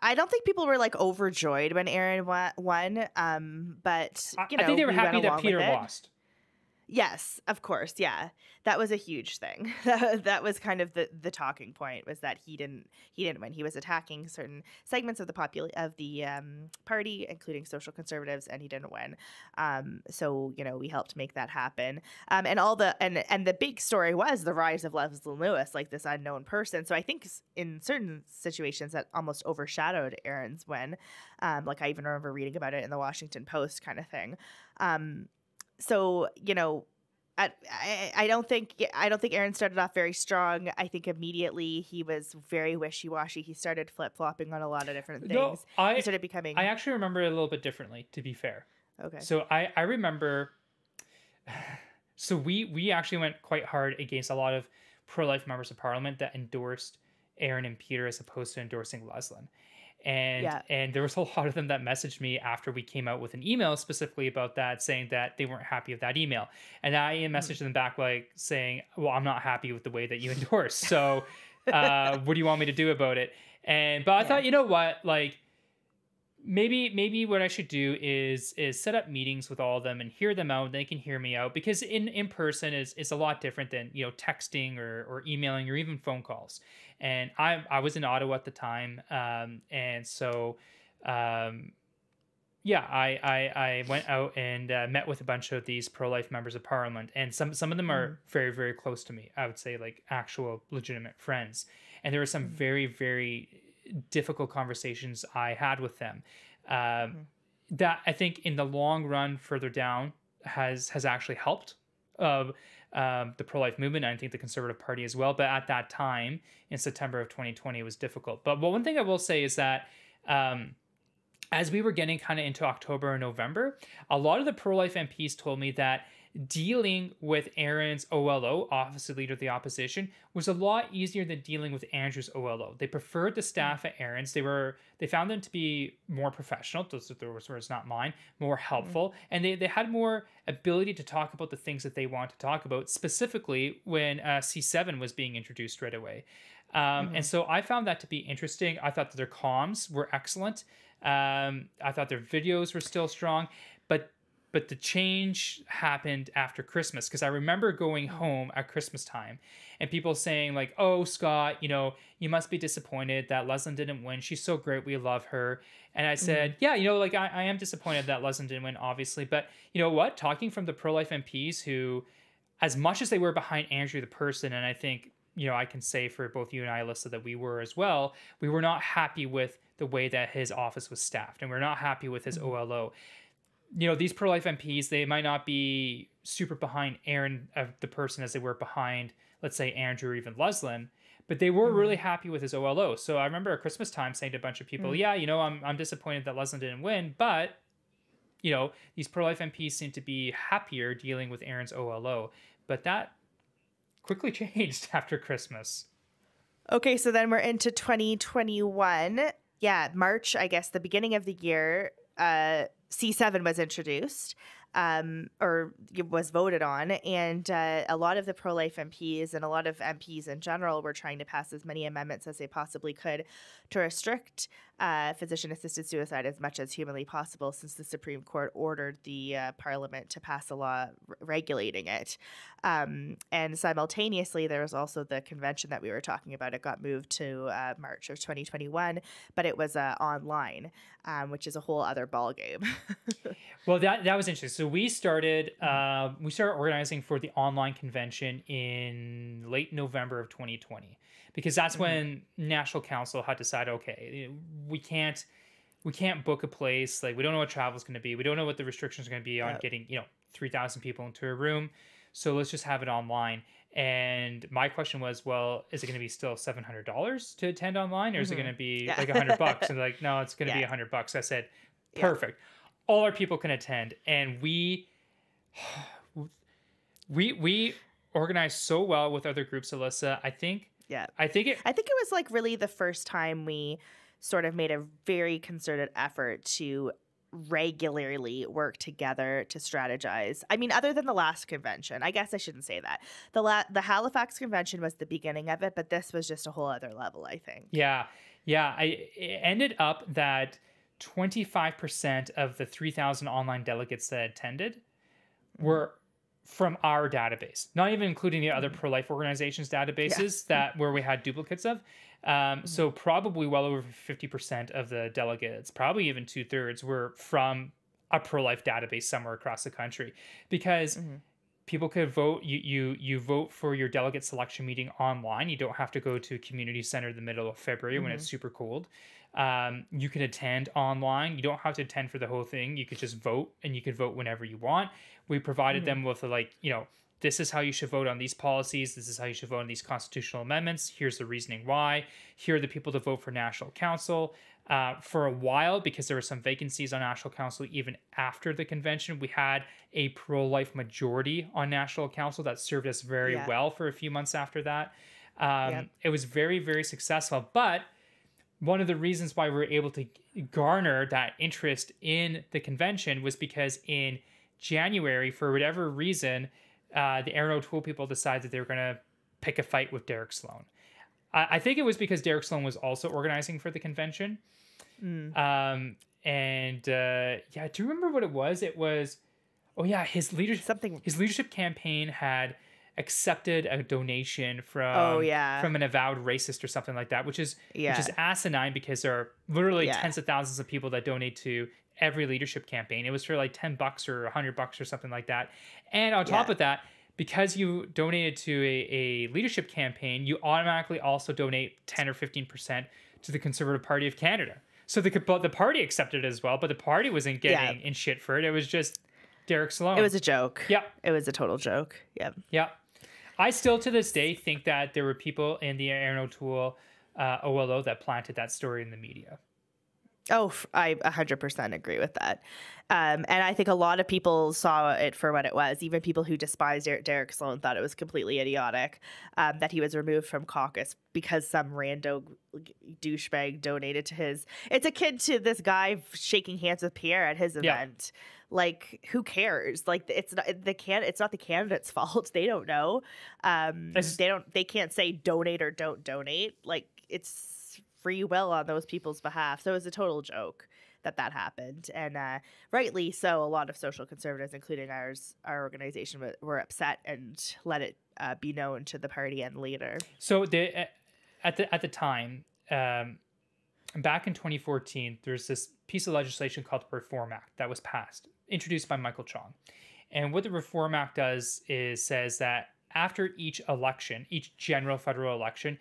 I don't think people were like overjoyed when Aaron won. But you know, I think they were happy that Peter lost. Yes, of course. Yeah, that was a huge thing. That was kind of the talking point, was that he didn't win. He was attacking certain segments of the party, including social conservatives, and he didn't win. So you know, we helped make that happen. And the big story was the rise of Leslyn Lewis, like this unknown person. So I think in certain situations that almost overshadowed Aaron's win. Like I even remember reading about it in the Washington Post, kind of thing. So, you know, I don't think Aaron started off very strong. I think immediately he was very wishy-washy. He started flip-flopping on a lot of different things. He started becoming... I actually remember it a little bit differently, to be fair. Okay. So I remember... So we actually went quite hard against a lot of pro-life members of parliament that endorsed Aaron and Peter as opposed to endorsing Leslyn. And there was a lot of them that messaged me after we came out with an email specifically about that, saying that they weren't happy with that email. And I messaged them back like saying, well, I'm not happy with the way that you endorse. So what do you want me to do about it? But I thought, you know what, like maybe what I should do is set up meetings with all of them and hear them out. They can hear me out, because in person is a lot different than, you know, texting or emailing or even phone calls. And I was in Ottawa at the time. And so, I went out and met with a bunch of these pro-life members of parliament. And some of them are very, very close to me. I would say like actual legitimate friends. And there were some very, very difficult conversations I had with them that I think in the long run further down has actually helped the pro-life movement, and I think the Conservative Party as well. But at that time in September of 2020, it was difficult. But one thing I will say is that as we were getting kind of into October and November, a lot of the pro-life MPs told me that dealing with Aaron's OLO, Office of Leader of the Opposition, was a lot easier than dealing with Andrew's OLO. They preferred the staff at Aaron's. They found them to be more professional. Those are the words, not mine. More helpful, and they had more ability to talk about the things that they want to talk about. Specifically, when C7 was being introduced right away, and so I found that to be interesting. I thought that their comms were excellent. I thought their videos were still strong, but the change happened after Christmas, because I remember going home at Christmas time and people saying like, "Oh, Scott, you must be disappointed that Leslyn didn't win. She's so great. We love her." And I said, yeah, like I am disappointed that Leslyn didn't win, obviously. But you know what? Talking from the pro-life MPs who, as much as they were behind Andrew the person, and I think, I can say for both you and I, Alyssa, that we were as well, we were not happy with the way that his office was staffed, and we're not happy with his OLO. These pro-life MPs, they might not be super behind Aaron, the person, as they were behind, let's say, Andrew or even Leslyn, but they were really happy with his OLO. So I remember at Christmas time saying to a bunch of people, I'm disappointed that Leslyn didn't win, but, these pro-life MPs seem to be happier dealing with Aaron's OLO. But that quickly changed after Christmas. Okay, so then we're into 2021. Yeah, March, I guess, the beginning of the year, C7 was introduced, or was voted on, and a lot of the pro-life MPs and a lot of MPs in general were trying to pass as many amendments as they possibly could to restrict physician-assisted suicide as much as humanly possible, since the Supreme Court ordered the Parliament to pass a law regulating it. And simultaneously, there was also the convention that we were talking about. It got moved to March of 2021, but it was online, which is a whole other ballgame. Well, that was interesting. So we started organizing for the online convention in late November of 2020, because that's when National Council had decided, okay, we can't book a place. Like, we don't know what travel is going to be. We don't know what the restrictions are going to be on getting 3,000 people into a room. So let's just have it online. And my question was, well, is it going to be still $700 to attend online, or is it going to be like $100? And they're like, no, it's going to be $100. I said, perfect. All our people can attend. And we organized so well with other groups, Alyssa. I think it was like really the first time we sort of made a very concerted effort to regularly work together to strategize. I mean, other than the last convention, I guess I shouldn't say that. The Halifax convention was the beginning of it, but this was just a whole other level, I think. Yeah. It ended up that 25% of the 3,000 online delegates that attended were from our database, not even including the other pro-life organizations' databases where we had duplicates of. So probably well over 50% of the delegates, probably even 2/3, were from a pro-life database somewhere across the country, because people could vote. You vote for your delegate selection meeting online. You don't have to go to a community center in the middle of February when it's super cold. You can attend online. You don't have to attend for the whole thing. You could just vote, and you could vote whenever you want. We provided them with this is how you should vote on these policies. This is how you should vote on these constitutional amendments. Here's the reasoning why. Here are the people to vote for National Council. For a while, because there were some vacancies on National Council even after the convention, we had a pro-life majority on National Council that served us very well for a few months after that. It was very, very successful. But one of the reasons why we were able to garner that interest in the convention was because in January, for whatever reason, the Aaron O'Toole people decided that they were going to pick a fight with Derek Sloan. I think it was because Derek Sloan was also organizing for the convention. I do remember what it was. It was, his leadership campaign had accepted a donation from an avowed racist or something like that, which is asinine, because there are literally tens of thousands of people that donate to every leadership campaign. It was for like $10 or $100 or something like that. And on top of that, because you donated to a leadership campaign, you automatically also donate 10 or 15% to the Conservative Party of Canada. So the party accepted it as well, but the party wasn't getting in shit for it. It was just Derek Sloan. It was a joke. Yeah. It was a total joke. Yeah. Yeah. I still to this day think that there were people in the Aaron O'Toole OLO that planted that story in the media. Oh, I 100% agree with that. And I think a lot of people saw it for what it was. Even people who despised Derek Sloan thought it was completely idiotic that he was removed from caucus because some rando douchebag donated to his. It's akin to this guy shaking hands with Pierre at his event. Like, who cares? Like, it's not the candidate's fault. They don't know. They can't say donate or don't donate. Like, it's free will on those people's behalf. So it was a total joke that happened. And rightly so, a lot of social conservatives, including our organization, were upset and let it be known to the party and leader. So at the time, back in 2014, there's this piece of legislation called the Reform Act that was passed, introduced by Michael Chong. And what the Reform Act does is says that after each election, each general federal election,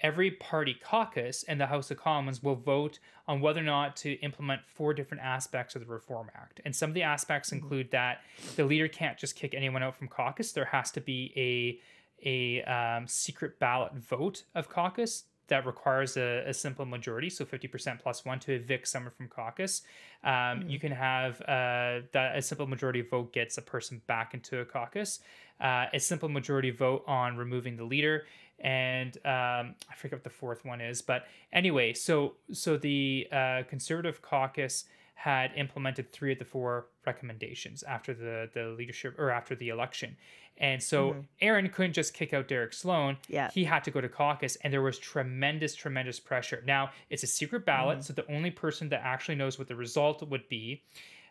every party caucus in the House of Commons will vote on whether or not to implement 4 different aspects of the Reform Act. And some of the aspects include that the leader can't just kick anyone out from caucus. There has to be a secret ballot vote of caucus that requires a simple majority, so 50% plus 1 to evict someone from caucus. You can have that a simple majority vote gets a person back into a caucus. A simple majority vote on removing the leader. And I forget what the 4th one is, but anyway, so the Conservative caucus had implemented 3 of the 4 recommendations after the leadership or after the election. And so Aaron couldn't just kick out Derek Sloan. Yeah. He had to go to caucus, and there was tremendous pressure. Now, it's a secret ballot, so the only person that actually knows what the result would be,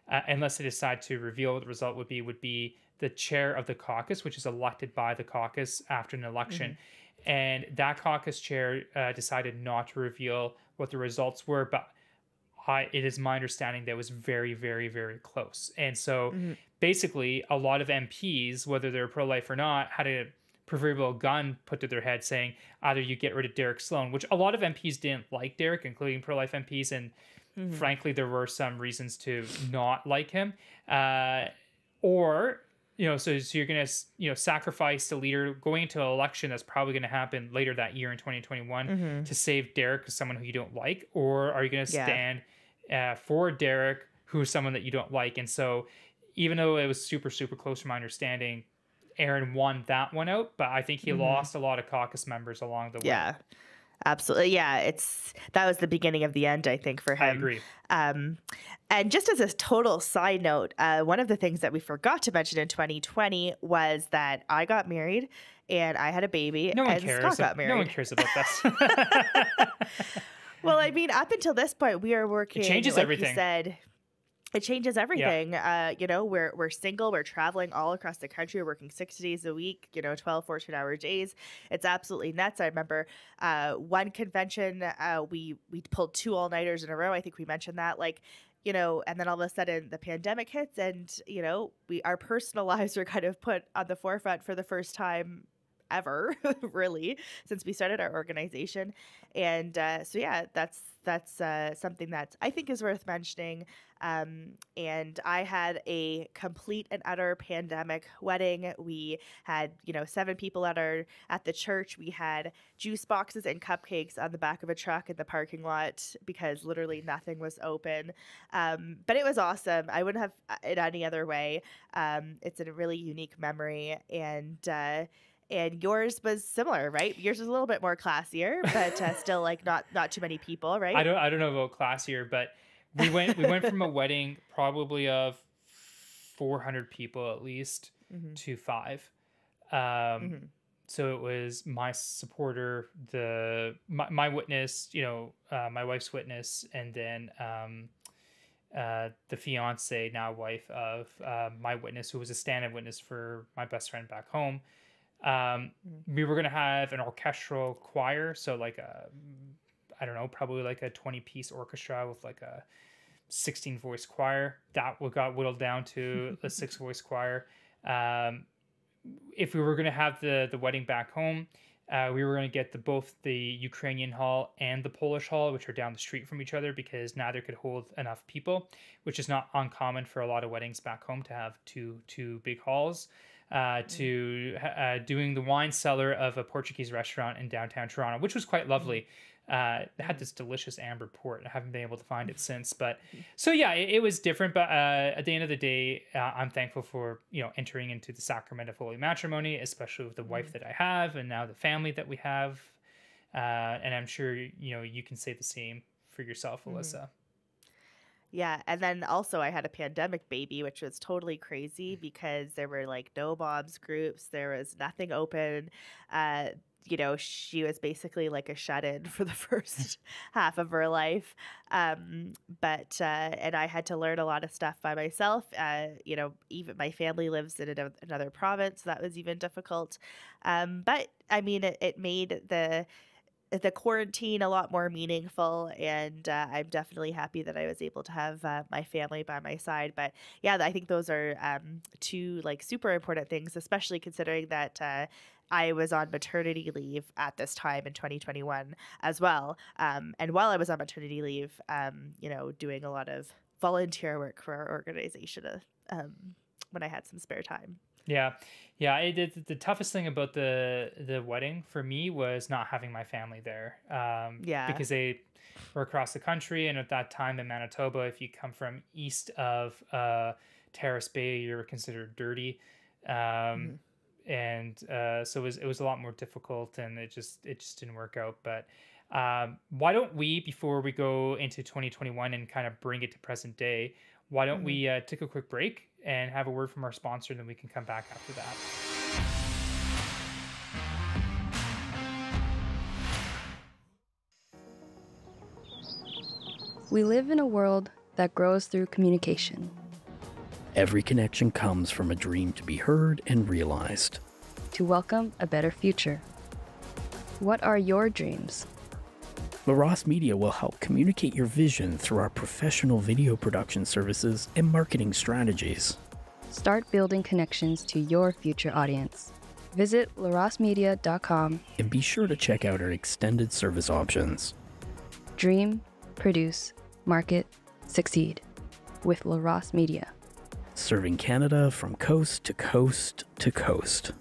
unless they decide to reveal what the result would be the chair of the caucus, which is elected by the caucus after an election. And that caucus chair decided not to reveal what the results were, but it is my understanding that it was very, very, very close. And so basically a lot of MPs, whether they're pro-life or not, had a proverbial gun put to their head saying, either you get rid of Derek Sloan, which a lot of MPs didn't like Derek, including pro-life MPs. And frankly, there were some reasons to not like him. Or... so you're going to, sacrifice the leader going into an election that's probably going to happen later that year in 2021 to save Derek as someone who you don't like? Or are you going to stand for Derek, who's someone that you don't like? And so even though it was super, super close from my understanding, Aaron won that one out, but I think he lost a lot of caucus members along the way. Yeah. Absolutely. Yeah, that was the beginning of the end, I think, for him. I agree. And just as a total side note, one of the things that we forgot to mention in 2020 was that I got married and I had a baby. No one and cares. Scott got married. No one cares about this. Well, I mean, up until this point, we are working. It changes like everything. You said, it changes everything. Yeah. We're single. We're traveling all across the country. We're working 6 days a week, 12, 14-hour days. It's absolutely nuts. I remember one convention, we pulled 2 all-nighters in a row. I think we mentioned that. And then all of a sudden the pandemic hits and, our personal lives were kind of put on the forefront for the first time ever, really, since we started our organization. And so, yeah, that's something that I think is worth mentioning. And I had a complete and utter pandemic wedding. We had, 7 people at the church. We had juice boxes and cupcakes on the back of a truck in the parking lot because literally nothing was open. But it was awesome. I wouldn't have it any other way. It's a really unique memory. And yours was similar, right? Yours was a little bit more classier, but still not too many people, right? I don't know about classier, but we went from a wedding probably of 400 people at least to 5. So it was my supporter, my witness, my wife's witness, and then the fiance, now wife of my witness, who was a stand-in witness for my best friend back home. We were going to have an orchestral choir. So probably like a 20-piece orchestra with like a 16-voice choir. That got whittled down to a 6-voice choir. If we were going to have the wedding back home, we were going to get both the Ukrainian hall and the Polish hall, which are down the street from each other, because neither could hold enough people, which is not uncommon for a lot of weddings back home to have two big halls. to doing the wine cellar of a Portuguese restaurant in downtown Toronto, which was quite lovely. It had this delicious amber port. I haven't been able to find it since, but so yeah, it was different. But at the end of the day, I'm thankful for entering into the sacrament of holy matrimony, especially with the wife that I have, and now the family that we have. And I'm sure you can say the same for yourself, Alissa. Yeah, and then also I had a pandemic baby, which was totally crazy because there were like no moms groups, there was nothing open. She was basically like a shut-in for the first half of her life. And I had to learn a lot of stuff by myself. Even my family lives in another province, so that was even difficult. But I mean, it made the quarantine a lot more meaningful, and I'm definitely happy that I was able to have my family by my side. But yeah, I think those are two like super important things, especially considering that I was on maternity leave at this time in 2021 as well. And while I was on maternity leave, doing a lot of volunteer work for our organization when I had some spare time. Yeah. The toughest thing about the wedding for me was not having my family there. Because they were across the country, and at that time in Manitoba, if you come from east of Terrace Bay, you're considered dirty. And so it was a lot more difficult, and it just didn't work out. But why don't we, before we go into 2021 and kind of bring it to present day, why don't we take a quick break and have a word from our sponsor, and then we can come back after that. We live in a world that grows through communication. Every connection comes from a dream to be heard and realized. To welcome a better future. What are your dreams? LaRosse Media will help communicate your vision through our professional video production services and marketing strategies. Start building connections to your future audience. Visit larosmedia.com and be sure to check out our extended service options. Dream, produce, market, succeed with LaRosse Media. Serving Canada from coast to coast to coast.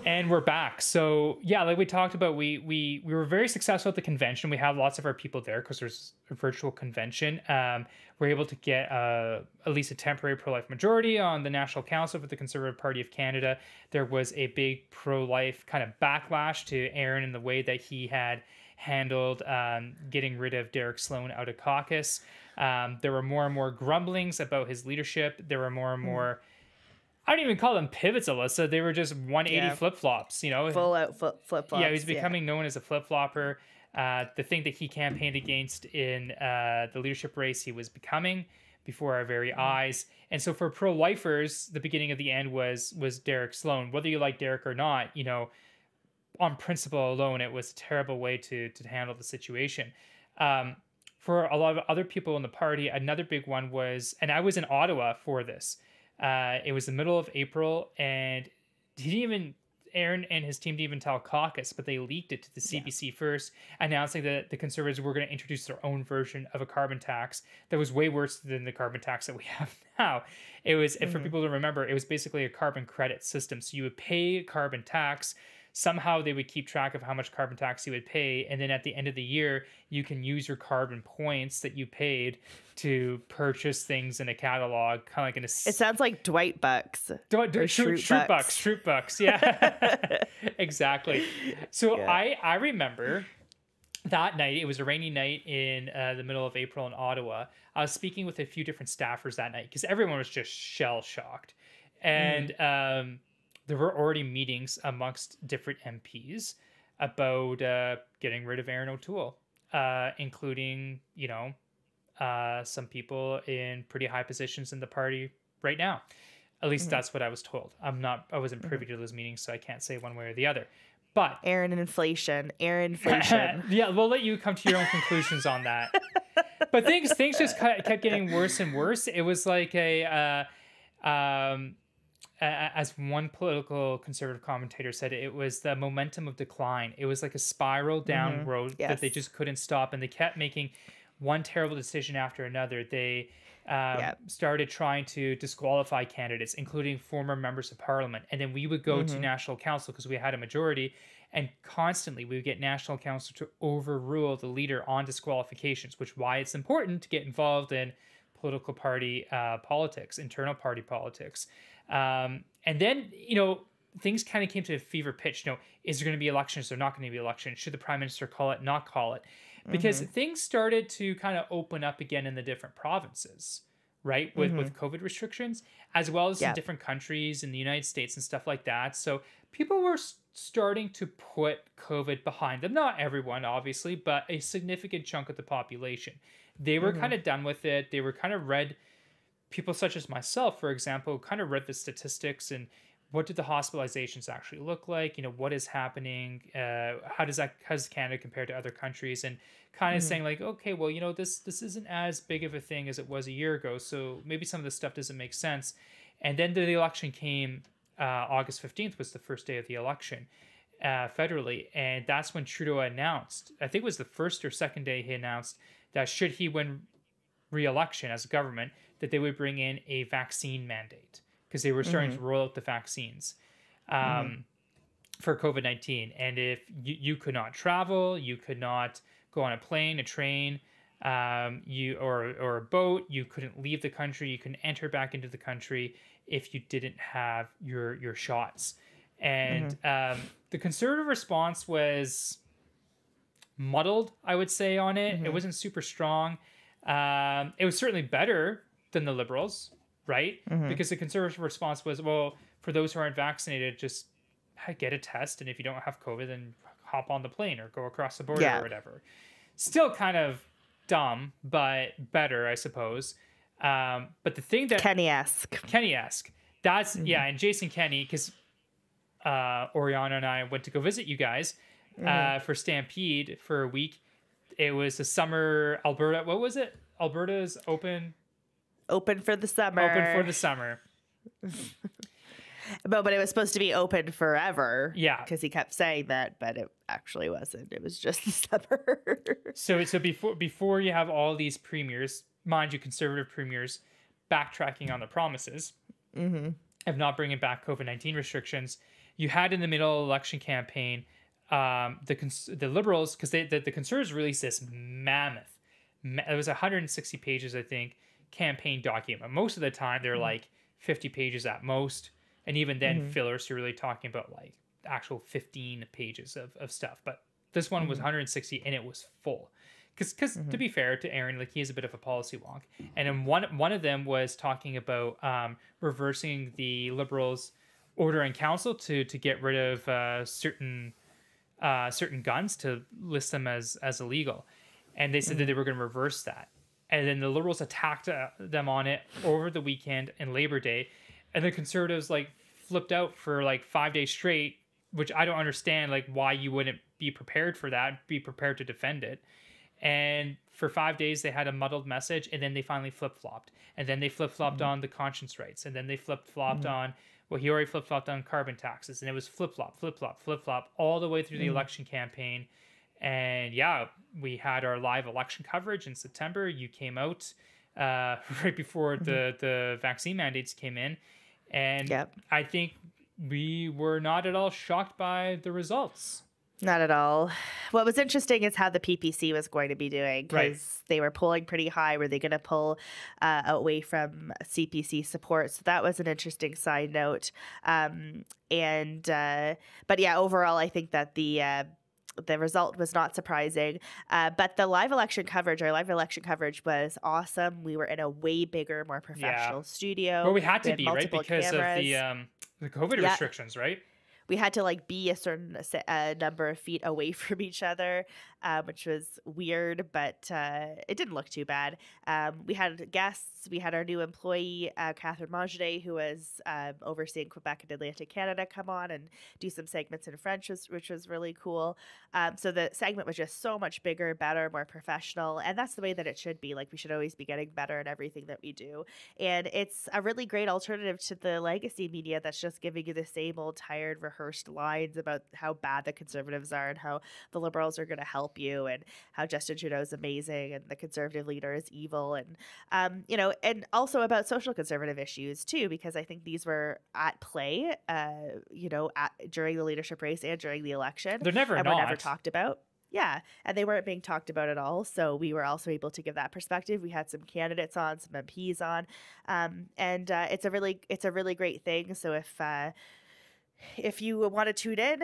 And we're back. So yeah, like we talked about, we were very successful at the convention. We had lots of our people there because there's a virtual convention. We're able to get at least a temporary pro-life majority on the National Council for the Conservative Party of Canada. There was a big pro-life kind of backlash to Aaron in the way that he had handled getting rid of Derek Sloan out of caucus. There were more and more grumblings about his leadership. There were more and more... I don't even call them pivots, Alissa. They were just 180 flip-flops, Full out flip-flops. Yeah, he was becoming known as a flip-flopper. The thing that he campaigned against in the leadership race, he was becoming before our very eyes. And so for pro-lifers, the beginning of the end was Derek Sloan. Whether you like Derek or not, on principle alone, it was a terrible way to handle the situation. For a lot of other people in the party, another big one was, and I was in Ottawa for this, it was the middle of April, and Aaron and his team didn't even tell caucus, but they leaked it to the CBC first, announcing that the Conservatives were going to introduce their own version of a carbon tax that was way worse than the carbon tax that we have now. It was, for people to remember, it was basically a carbon credit system. So you would pay carbon tax. Somehow they would keep track of how much carbon tax you would pay, and then at the end of the year, you can use your carbon points that you paid to purchase things in a catalog, kind of like in a... It sounds like Dwight Bucks. Shroot Bucks, yeah. Exactly. So yeah. I remember that night, it was a rainy night in the middle of April in Ottawa. I was speaking with a few different staffers that night because everyone was just shell-shocked. And... there were already meetings amongst different MPs about getting rid of Aaron O'Toole, including, some people in pretty high positions in the party right now. At least that's what I was told. I wasn't privy to those meetings, so I can't say one way or the other. But Aaron inflation. Yeah, we'll let you come to your own conclusions on that. But things just kept getting worse and worse. It was like as one political conservative commentator said, it was the momentum of decline. It was like a spiral down road that they just couldn't stop, and they kept making one terrible decision after another. They started trying to disqualify candidates, including former members of parliament. And then we would go to National Council because we had a majority, and constantly we would get National Council to overrule the leader on disqualifications, which is why it's important to get involved in political party politics, internal party politics. And then, things kind of came to a fever pitch. Is there going to be elections? Is there not going to be elections? Should the prime minister call it, not call it? Because things started to kind of open up again in the different provinces, right? With COVID restrictions, as well as in different countries in the United States and stuff like that. So people were starting to put COVID behind them. Not everyone, obviously, but a significant chunk of the population. They were kind of done with it. They were kind of read, people such as myself, for example, kind of read the statistics and what did the hospitalizations actually look like? What is happening? How does Canada compare to other countries? And kind of saying like, okay, well, this isn't as big of a thing as it was a year ago. So maybe some of this stuff doesn't make sense. And then the election came, August 15th was the first day of the election federally. And that's when Trudeau announced, I think it was the first or second day he announced that should he win re-election as a government, that they would bring in a vaccine mandate, because they were starting to roll out the vaccines for COVID-19. And if you could not travel, you could not go on a plane, a train, or a boat, you couldn't leave the country, you couldn't enter back into the country if you didn't have your shots. And the Conservative response was muddled, I would say, on it. It wasn't super strong. It was certainly better than the Liberals, right? Because the Conservative response was, well, for those who aren't vaccinated, just get a test, and if you don't have COVID, then hop on the plane or go across the border or whatever. Still kind of dumb, but better, I suppose. But the thing that Kenny-esque, that's and Jason Kenney, because Oriana and I went to go visit you guys for Stampede for a week. It was a summer Alberta. What was it? Alberta's open for the summer. Open for the summer. But it was supposed to be open forever. Yeah. Because he kept saying that, but it actually wasn't. It was just the summer. So before you have all these premiers, mind you, Conservative premiers, backtracking on the promises of not bringing back COVID-19 restrictions, you had in the middle of the election campaign the Liberals, because the Conservatives released this mammoth, it was 160 pages, I think, campaign document. Most of the time they're like 50 pages at most, and even then fillers to really talking about like actual 15 pages of stuff. But this one was 160, and it was full, because to be fair to Aaron, like, he is a bit of a policy wonk, and then one of them was talking about reversing the Liberals' order in council to get rid of certain guns, to list them as illegal, and they said that they were going to reverse that. And then the Liberals attacked them on it over the weekend and Labor Day. And the Conservatives like flipped out for like 5 days straight, which I don't understand, like, why you wouldn't be prepared for that, be prepared to defend it. And for 5 days they had a muddled message, and then they finally flip-flopped. And then they flip-flopped on the conscience rights. And then they flip-flopped on, well, he already flip-flopped on carbon taxes. And it was flip-flop, flip-flop, flip-flop all the way through the election campaign. And yeah, we had our live election coverage in September. You came out right before the vaccine mandates came in. And I think we were not at all shocked by the results. Not at all. What was interesting is how the PPC was going to be doing, because they were polling pretty high. Were they going to pull away from CPC support? So that was an interesting side note. But yeah, overall, I think that the result was not surprising, but the live election coverage was awesome. We were in a way bigger, more professional studio. Well, we had to be, right? Because cameras. Of the COVID restrictions, right? we had to like be a certain number of feet away from each other, which was weird, but it didn't look too bad. We had guests. We had our new employee, Catherine Mongenet, who was overseeing Quebec and Atlantic Canada, come on and do some segments in French, which was really cool. So the segment was just so much bigger, better, more professional. And that's the way that it should be. Like, we should always be getting better in everything that we do. And it's a really great alternative to the legacy media that's just giving you the same old tired, rehearsed lines about how bad the Conservatives are and how the Liberals are going to help you and how Justin Trudeau is amazing and the Conservative leader is evil. And, and also about social conservative issues too, because I think these were at play, during the leadership race and during the election. They're never and not. were never talked about. Yeah, and they weren't being talked about at all. So we were also able to give that perspective. We had some candidates on, some MPs on, and it's a really great thing. So if you want to tune in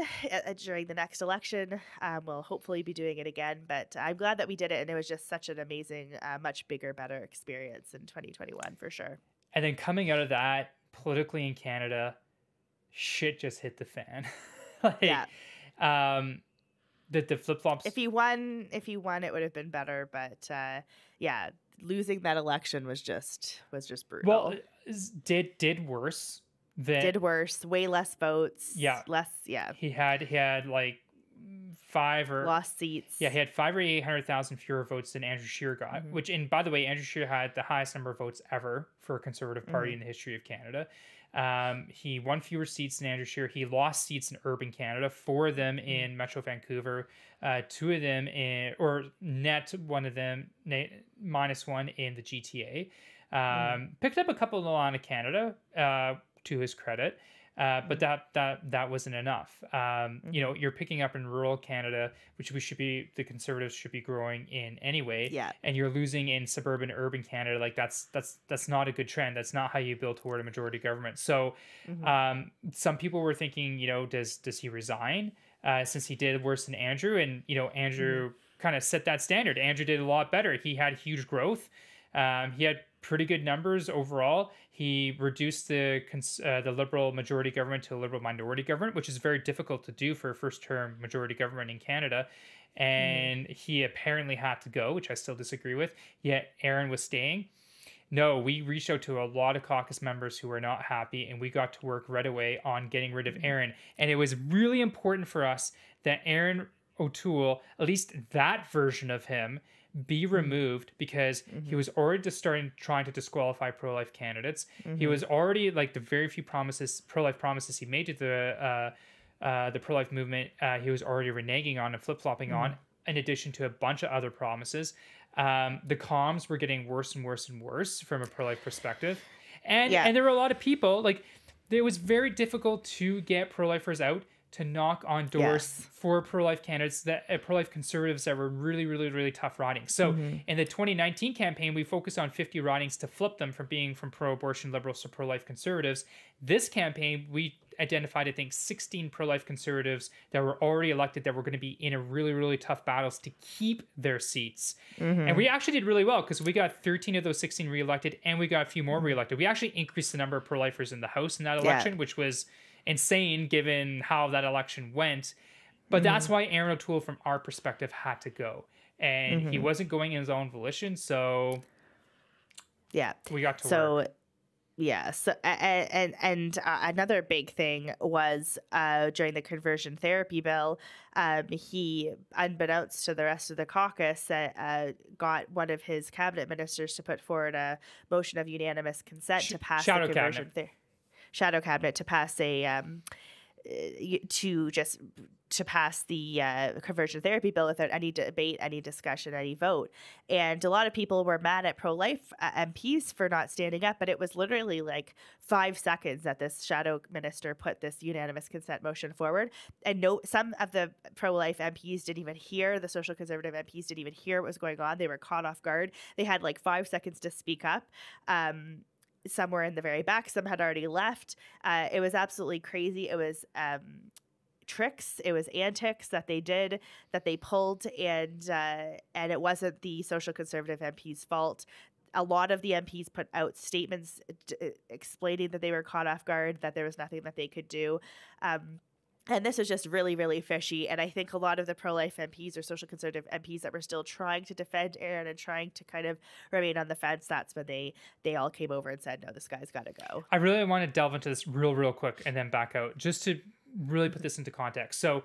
during the next election, we'll hopefully be doing it again. But I'm glad that we did it, and it was just such an amazing, much bigger, better experience in 2021 for sure. And then coming out of that, politically in Canada, shit just hit the fan. The flip-flops. If he won, it would have been better. But losing that election was just brutal. Well, did worse. Did worse. Way less votes. Yeah. Less. Yeah. He had like 5 or lost seats. Yeah, he had 500,000 or 800,000 fewer votes than Andrew Scheer got. Mm-hmm. Which, and by the way, Andrew Scheer had the highest number of votes ever for a Conservative Party in the history of Canada. He won fewer seats than Andrew Scheer. He lost seats in urban Canada, 4 of them in Metro Vancouver, 2 of them or net 1 of them, -1 in the GTA. Picked up a couple in Atlantic Canada, to his credit. But that wasn't enough. You're picking up in rural Canada, which the Conservatives should be growing in anyway. Yeah. And you're losing in suburban, urban Canada. Like that's not a good trend. That's not how you build toward a majority government. So, some people were thinking, does he resign? Since he did worse than Andrew, and Andrew kind of set that standard. Andrew did a lot better. He had huge growth. He had pretty good numbers overall. He reduced the Liberal majority government to a Liberal minority government, which is very difficult to do for a first-term majority government in Canada. And he apparently had to go, which I still disagree with, yet Aaron was staying. No, we reached out to a lot of caucus members who were not happy, and we got to work right away on getting rid of Aaron. And it was really important for us that Aaron O'Toole, at least that version of him, be removed, because he was already trying to disqualify pro-life candidates. He was already, like, the very few pro-life promises he made to the pro-life movement, he was already reneging on and flip-flopping on, in addition to a bunch of other promises. The comms were getting worse and worse and worse from a pro-life perspective. And there were a lot of people, like, it was very difficult to get pro-lifers out to knock on doors for pro-life candidates, pro-life Conservatives that were really, really, really tough ridings. So in the 2019 campaign, we focused on 50 ridings to flip them from being from pro-abortion Liberals to pro-life Conservatives. This campaign, we identified, I think, 16 pro-life Conservatives that were already elected that were going to be in a really, really tough battles to keep their seats. And we actually did really well, because we got 13 of those 16 reelected, and we got a few more reelected. We actually increased the number of pro-lifers in the House in that election, which was insane given how that election went. But that's why Aaron O'Toole, from our perspective, had to go. And he wasn't going in his own volition, so we got to work. Yeah. So, and another big thing was during the conversion therapy bill, he, unbeknownst to the rest of the caucus, got one of his cabinet ministers to put forward a motion of unanimous consent to pass the conversion shadow cabinet to pass to pass the conversion therapy bill without any debate, any discussion, any vote. And a lot of people were mad at pro-life MPs for not standing up, but it was literally like 5 seconds that this shadow minister put this unanimous consent motion forward. And some of the pro-life MPs didn't even hear, the social conservative MPs didn't even hear what was going on. They were caught off guard. They had like 5 seconds to speak up. Some were in the very back. Some had already left. It was absolutely crazy. It was tricks. It was antics that they did, that they pulled, and it wasn't the social conservative MP's fault. A lot of the MPs put out statements explaining that they were caught off guard, that there was nothing that they could do. And this was just really, really fishy. And I think a lot of the pro-life MPs or social conservative MPs that were still trying to defend Aaron and trying to kind of remain on the fence, that's when they all came over and said, no, this guy's got to go. I really want to delve into this real quick and then back out just to really put this into context. So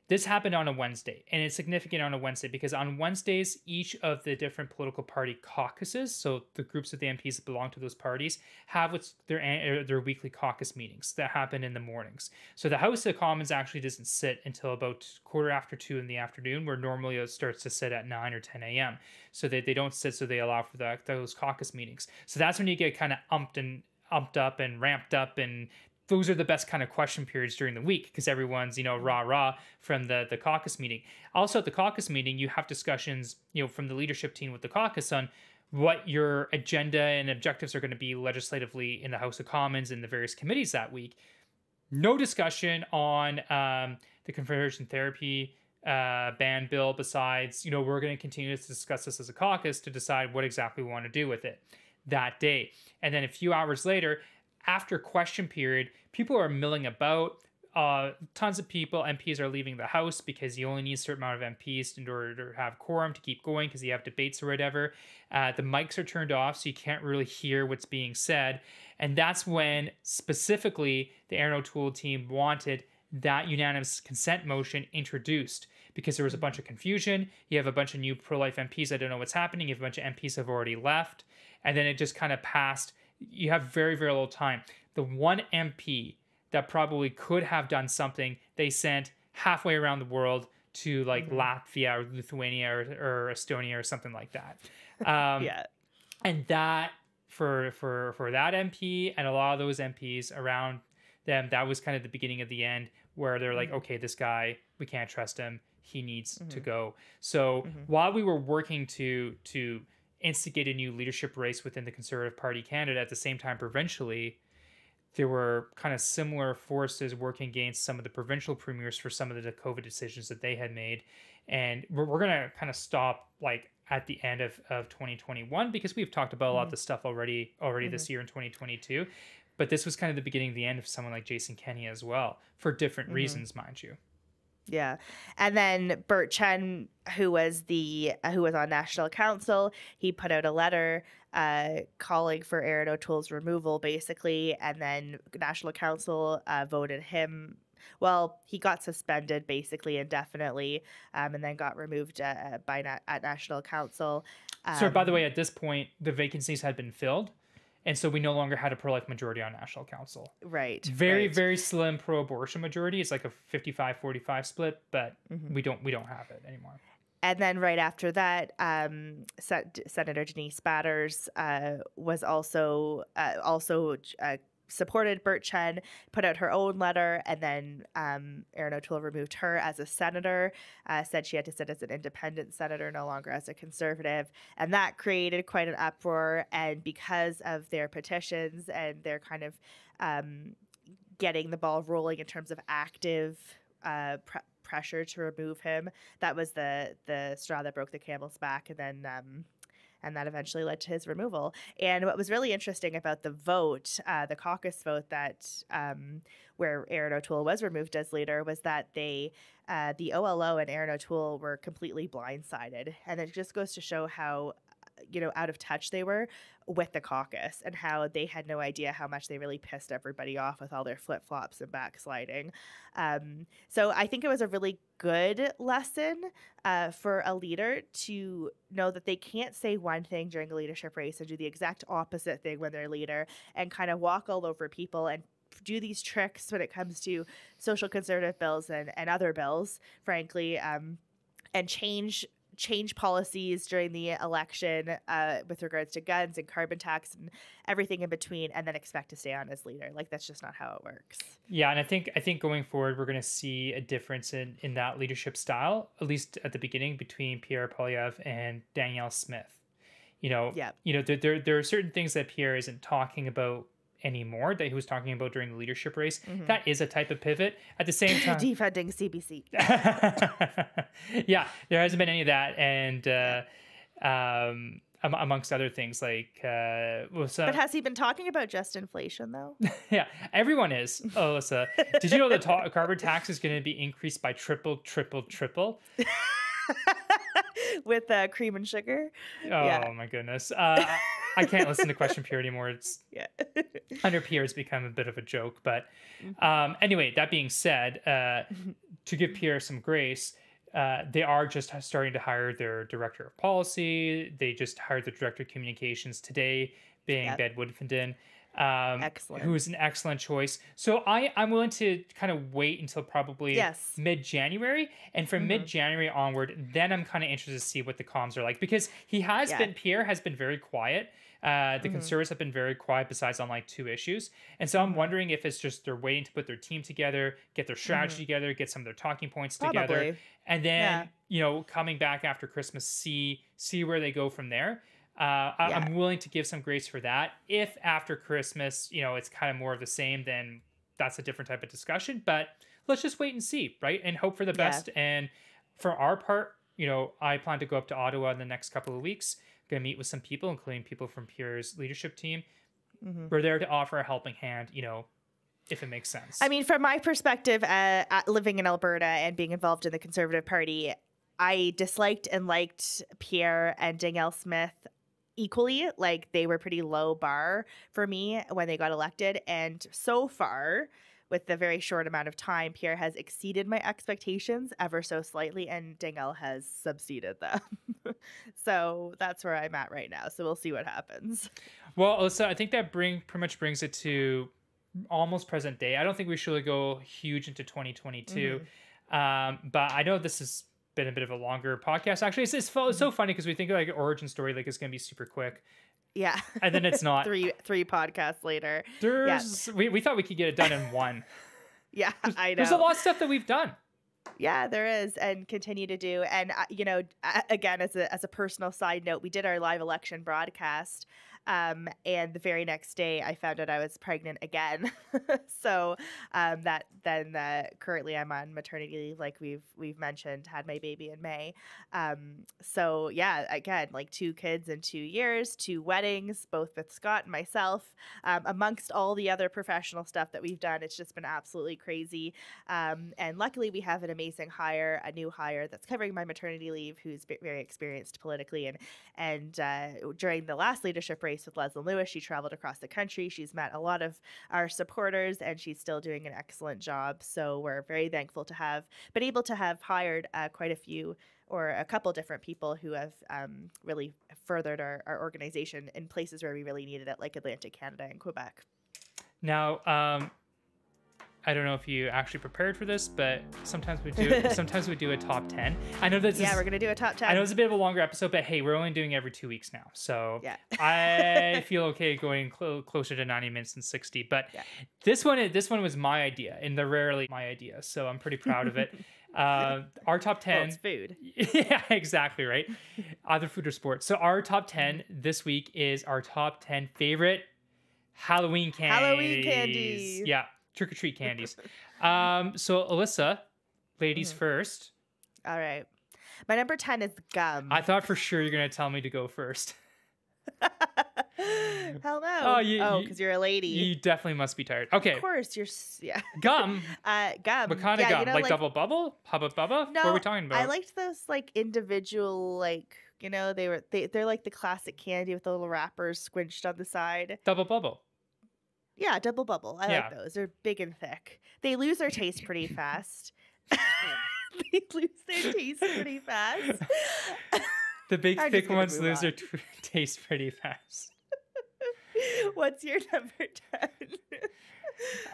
this happened on a Wednesday, and it's significant on a Wednesday because on Wednesdays, each of the different political party caucuses, so the groups of the MPs that belong to those parties, have what's their weekly caucus meetings that happen in the mornings. So the House of Commons actually doesn't sit until about 2:15 in the afternoon, where normally it starts to sit at 9 or 10 a.m. So they don't sit, so they allow for those caucus meetings. So that's when you get kind of umped up and ramped up, and those are the best kind of question periods during the week because everyone's, rah from the caucus meeting. Also at the caucus meeting, you have discussions, from the leadership team with the caucus on what your agenda and objectives are going to be legislatively in the House of Commons and the various committees that week. No discussion on the conversion therapy ban bill besides, we're going to continue to discuss this as a caucus to decide what exactly we want to do with it that day. And then a few hours later, after question period, people are milling about. Tons of MPs are leaving the House because you only need a certain amount of MPs in order to have quorum to keep going because you have debates or whatever. The mics are turned off, so you can't really hear what's being said. And that's when specifically the Aaron O'Toole team wanted that unanimous consent motion introduced because there was a bunch of confusion. You have a bunch of new pro-life MPs that don't know what's happening. You have a bunch of MPs that have already left. And then it just kind of passed. You have very, very little time. The one MP that probably could have done something, they sent halfway around the world to Latvia or Lithuania or Estonia or something like that. Yeah. And that for that MP and a lot of those MPs around them, that was kind of the beginning of the end where they're like, okay, this guy, we can't trust him. He needs to go. So while we were working to instigate a new leadership race within the Conservative Party Canada, at the same time provincially, there were kind of similar forces working against some of the provincial premiers for some of the COVID decisions that they had made. And we're going to kind of stop at the end of 2021 because we've talked about a lot of the stuff already this year in 2022. But this was kind of the beginning of the end of someone like Jason Kenney as well, for different reasons, mind you. Yeah. And then Bert Chen, who was on National Council, he put out a letter calling for Aaron O'Toole's removal, basically. And then National Council voted him. Well, he got suspended basically indefinitely and then got removed at National Council. So, by the way, at this point, the vacancies had been filled. And so we no longer had a pro-life majority on National Council. Right. Very slim pro-abortion majority. It's like a 55-45 split, but we don't have it anymore. And then right after that, Senator Denise Batters was also supported Bert Chen, put out her own letter, and then Aaron O'Toole removed her as a senator, said she had to sit as an independent senator, no longer as a conservative. And that created quite an uproar. And because of their petitions and their kind of getting the ball rolling in terms of active pressure to remove him, that was the straw that broke the camel's back. And then and that eventually led to his removal. And what was really interesting about the vote, the caucus vote that where Aaron O'Toole was removed as leader, was that the OLO and Aaron O'Toole were completely blindsided. And it just goes to show how out of touch they were with the caucus and how they had no idea how much they really pissed everybody off with all their flip-flops and backsliding. So I think it was a really good lesson for a leader to know that they can't say one thing during a leadership race and do the exact opposite thing when they're leader and kind of walk all over people and do these tricks when it comes to social conservative bills and other bills, frankly, and change policies during the election with regards to guns and carbon tax and everything in between, and then expect to stay on as leader. That's just not how it works. Yeah, and I think going forward, we're going to see a difference in that leadership style, at least at the beginning, between Pierre Poilievre and Danielle Smith. There are certain things that Pierre isn't talking about anymore that he was talking about during the leadership race. That is a type of pivot. At the same time, defunding CBC. Yeah, there hasn't been any of that, and amongst other things, like But has he been talking about just inflation though? yeah, everyone is. Alyssa, did you know the carbon tax is going to be increased by triple? With cream and sugar? Oh my goodness. I can't listen to Question Pierre anymore. It's under Pierre it's become a bit of a joke. But anyway, that being said, to give Pierre some grace, they are just starting to hire their director of policy. They just hired the director of communications today, being Ben Woodfindon, Excellent. who is an excellent choice. So I'm willing to kind of wait until probably mid-January. And from mid-January onward, then I'm kind of interested to see what the comms are like. Because Pierre has been very quiet. The Conservatives have been very quiet besides on like 2 issues. And so I'm wondering if it's just they're waiting to put their team together, get their strategy together, get some of their talking points together. And then, coming back after Christmas, see where they go from there. I'm willing to give some grace for that. If after Christmas, it's kind of more of the same, then that's a different type of discussion. But let's just wait and see, right? And hope for the best. And for our part, I plan to go up to Ottawa in the next couple of weeks. Going to meet with some people, including people from Pierre's leadership team. We're there to offer a helping hand, if it makes sense. I mean, from my perspective, living in Alberta and being involved in the Conservative Party, I disliked and liked Pierre and Danielle Smith equally. Like, they were pretty low bar for me when they got elected. And so far, with the very short amount of time, Pierre has exceeded my expectations ever so slightly, and Danielle has subsided them. So that's where I'm at right now. So we'll see what happens. Well, Alyssa, I think that pretty much brings it to almost present day. I don't think we should really go huge into 2022. But I know this has been a bit of a longer podcast. Actually, it's so funny because we think like origin story like it's going to be super quick. Yeah. And then it's not. three podcasts later. We thought we could get it done in one. Yeah, I know. There's a lot of stuff that we've done. Yeah, there is, and continue to do. And, again, as a personal side note, we did our live election broadcast. And the very next day I found out I was pregnant again. So currently I'm on maternity leave, like we've mentioned, had my baby in May. So yeah, again, like 2 kids in 2 years, 2 weddings, both with Scott and myself, amongst all the other professional stuff that we've done. It's just been absolutely crazy. And luckily we have an amazing a new hire that's covering my maternity leave, who's very experienced politically. And during the last leadership race with Leslie Lewis, she traveled across the country. She's met a lot of our supporters, and she's still doing an excellent job. So we're very thankful to have been able to have hired quite a few or a couple different people who have really furthered our organization in places where we really needed it, like Atlantic Canada and Quebec. Now, I don't know if you actually prepared for this, but sometimes we do. Sometimes we do a top 10. I know that. Yeah, we're gonna do a top 10. I know it's a bit of a longer episode, but hey, we're only doing every 2 weeks now, so I feel okay going closer to 90 minutes than 60. But this one was my idea, and they're rarely my idea, so I'm pretty proud of it. Our top 10. Well, it's food. Yeah, exactly right. Either food or sports. So our top 10 this week is our top 10 favorite Halloween candies. Halloween candies. Yeah. Trick-or-treat candies. So, Alyssa, ladies first. All right. My number 10 is gum. I thought for sure you're going to tell me to go first. Hell no. Because you're a lady. You definitely must be tired. Okay. Of course. Gum? Gum. What kind of gum? Like Double Bubble? Hubba Bubba? No, what are we talking about? I liked those like individual, like, they're like the classic candy with the little wrappers squinched on the side. Double Bubble. Yeah, Double Bubble. I like those. They're big and thick. They lose their taste pretty fast. The big, thick ones lose their taste pretty fast. What's your number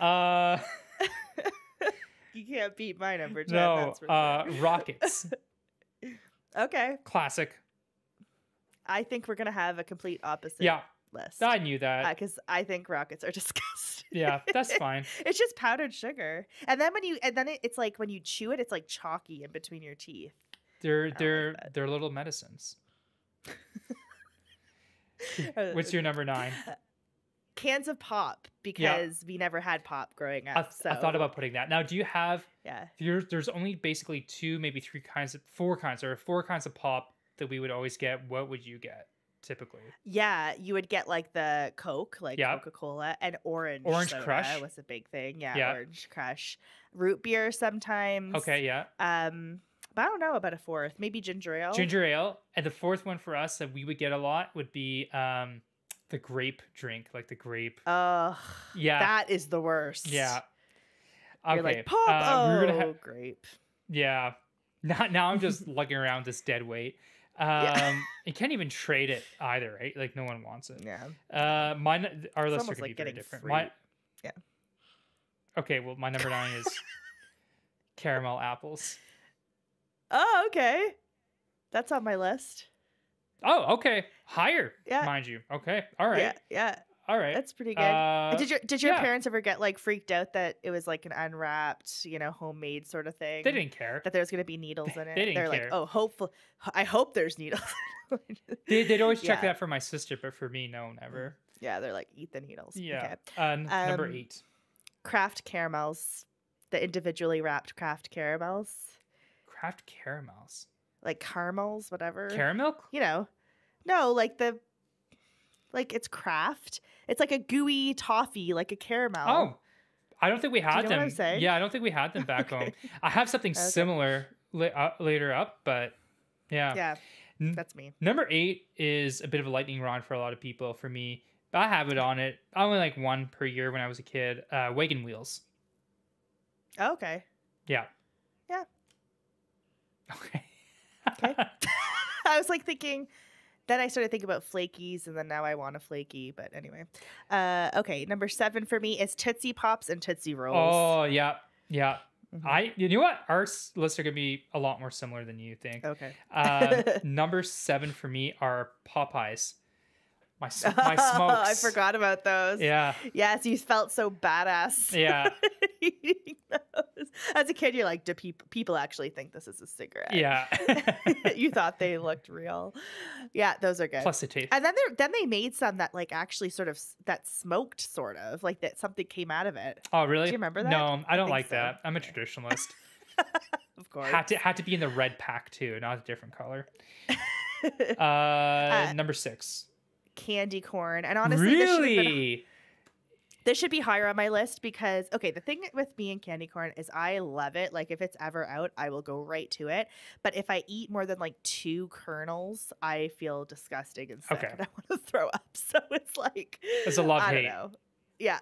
10? You can't beat my number 10. No, that's for sure. Rockets. Okay. Classic. I think we're going to have a complete opposite. List. I knew that because I think rockets are disgusting. Yeah, that's fine. It's just powdered sugar, and then it's like when you chew it, it's like chalky in between your teeth. They're little medicines. What's your number 9? Cans of pop, because we never had pop growing up. I thought about putting that. Now, do you have? Yeah. There's only basically 2, maybe 4 kinds of pop that we would always get. What would you get? typically. Yeah, you would get like the Coke, like Coca-Cola, and orange soda Crush was a big thing. Yeah, Orange Crush. Root beer sometimes. Okay, yeah. But I don't know about a fourth. Maybe ginger ale. Ginger ale. And the fourth one for us that we would get a lot would be the grape drink, like the grape. Yeah. That is the worst. Yeah. Okay. You're like, pop, grape. Yeah. Now I'm just lugging around this dead weight. You can't even trade it either, right? Like no one wants it. Yeah. Our lists are gonna be very different. Yeah. Okay, well my number 9 is caramel apples. Oh, okay. That's on my list. Oh, okay. Higher, mind you. Okay. All right. Yeah. All right. That's pretty good. Did your parents ever get like freaked out that it was like an unwrapped, homemade sort of thing? They didn't care. That there was going to be needles in it. They didn't care. Like, oh, I hope there's needles. They'd always check that for my sister, but for me, no, never. Yeah, they're like, eat the needles. Yeah. Okay. Number 8. Craft caramels. The individually wrapped craft caramels. Craft caramels? Like caramels, whatever. Caramel? No, like it's craft. It's like a gooey toffee, like a caramel. Oh, I don't think we had them. What I'm saying? Yeah, I don't think we had them back home. I have something similar later up, but yeah. Yeah, that's me. Number 8 is a bit of a lightning rod for a lot of people. For me, I have it on it. Only like one per year when I was a kid. Wagon wheels. Oh, okay. Yeah. Yeah. Okay. I was like thinking. Then I started thinking about flakies, and then now I want a flaky. But anyway, okay. Number 7 for me is Tootsie Pops and Tootsie Rolls. Oh yeah. Mm-hmm. You know what? Our lists are gonna be a lot more similar than you think. Okay. Number 7 for me are Popeyes. My smokes. I forgot about those. Yeah. Yes, you felt so badass. Yeah. Eating those. As a kid, you're like, do people actually think this is a cigarette? Yeah. You thought they looked real. Yeah, those are good. Plus the taste. And then they made some that like actually sort of that smoked sort of like that something came out of it. Oh really? Do you remember that? No, I don't like that. I'm a traditionalist. Of course. Had to be in the red pack too, not a different color. Number 6. Candy corn. And honestly, really? This should be higher on my list because, okay, the thing with me and candy corn is I love it. Like, if it's ever out, I will go right to it. But if I eat more than, like, 2 kernels, I feel disgusting and sick. And I want to throw up. So it's like... It's a love-hate. I don't know. Yeah.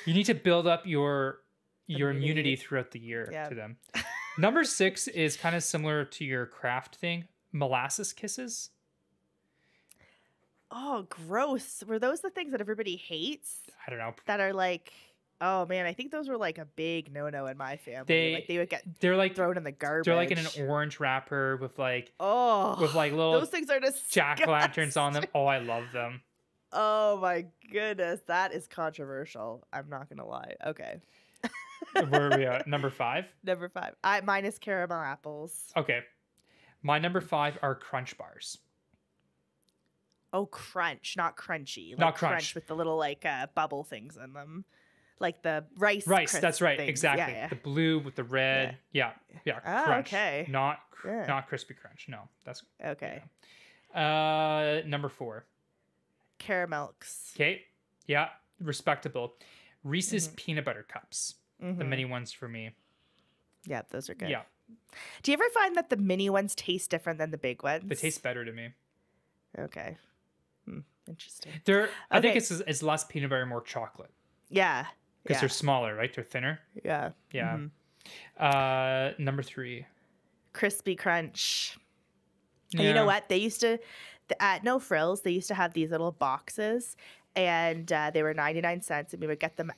You need to build up your immunity throughout the year to them. Number 6 is kind of similar to your craft thing. Molasses kisses. Oh, gross. Were those the things that everybody hates? I don't know. That are like, oh man, I think those were like a big no-no in my family. They would get thrown in the garbage. They're like in an orange wrapper with like little those things are disgusting. jack-o'-lanterns on them. Oh, I love them. Oh my goodness, that is controversial. I'm not gonna lie. Okay. Where are we at? Number 5? Number 5. Mine is caramel apples. Okay. My number 5 are Crunch bars. Oh, crunch, not crunchy. Like not crunch with the little like bubble things in them, like the rice. That's right, things. exactly. Yeah. The blue with the red. Yeah. Crunch. Okay. Not crispy crunch. No, that's okay. Yeah. Number 4. Caramels. Okay. Yeah, respectable. Reese's peanut butter cups. The mini ones for me. Yeah, those are good. Yeah. Do you ever find that the mini ones taste different than the big ones? They taste better to me. Okay. Interesting. I think it's less peanut butter, more chocolate. Yeah. Because they're smaller, right? They're thinner. Yeah. Yeah. Number 3. Crispy Crunch. And you know what? They used to, at No Frills, they used to have these little boxes. And they were 99 cents, and we would get them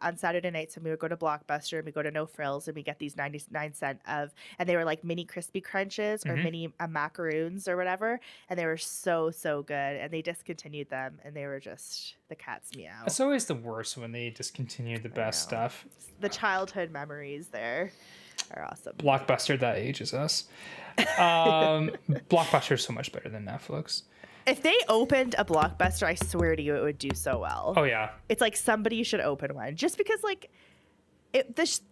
on Saturday nights, and we would go to Blockbuster, and we go to No Frills, and we get these 99-cent and they were like mini crispy crunches or mini macaroons or whatever, and they were so good, and they discontinued them, and they were just the cat's meow. It's always the worst when they discontinue the best stuff. The childhood memories there are awesome. Blockbuster, that ages us. Blockbuster is so much better than Netflix. If they opened a Blockbuster, I swear to you, it would do so well. Oh, yeah. It's like somebody should open one. Just because, like, just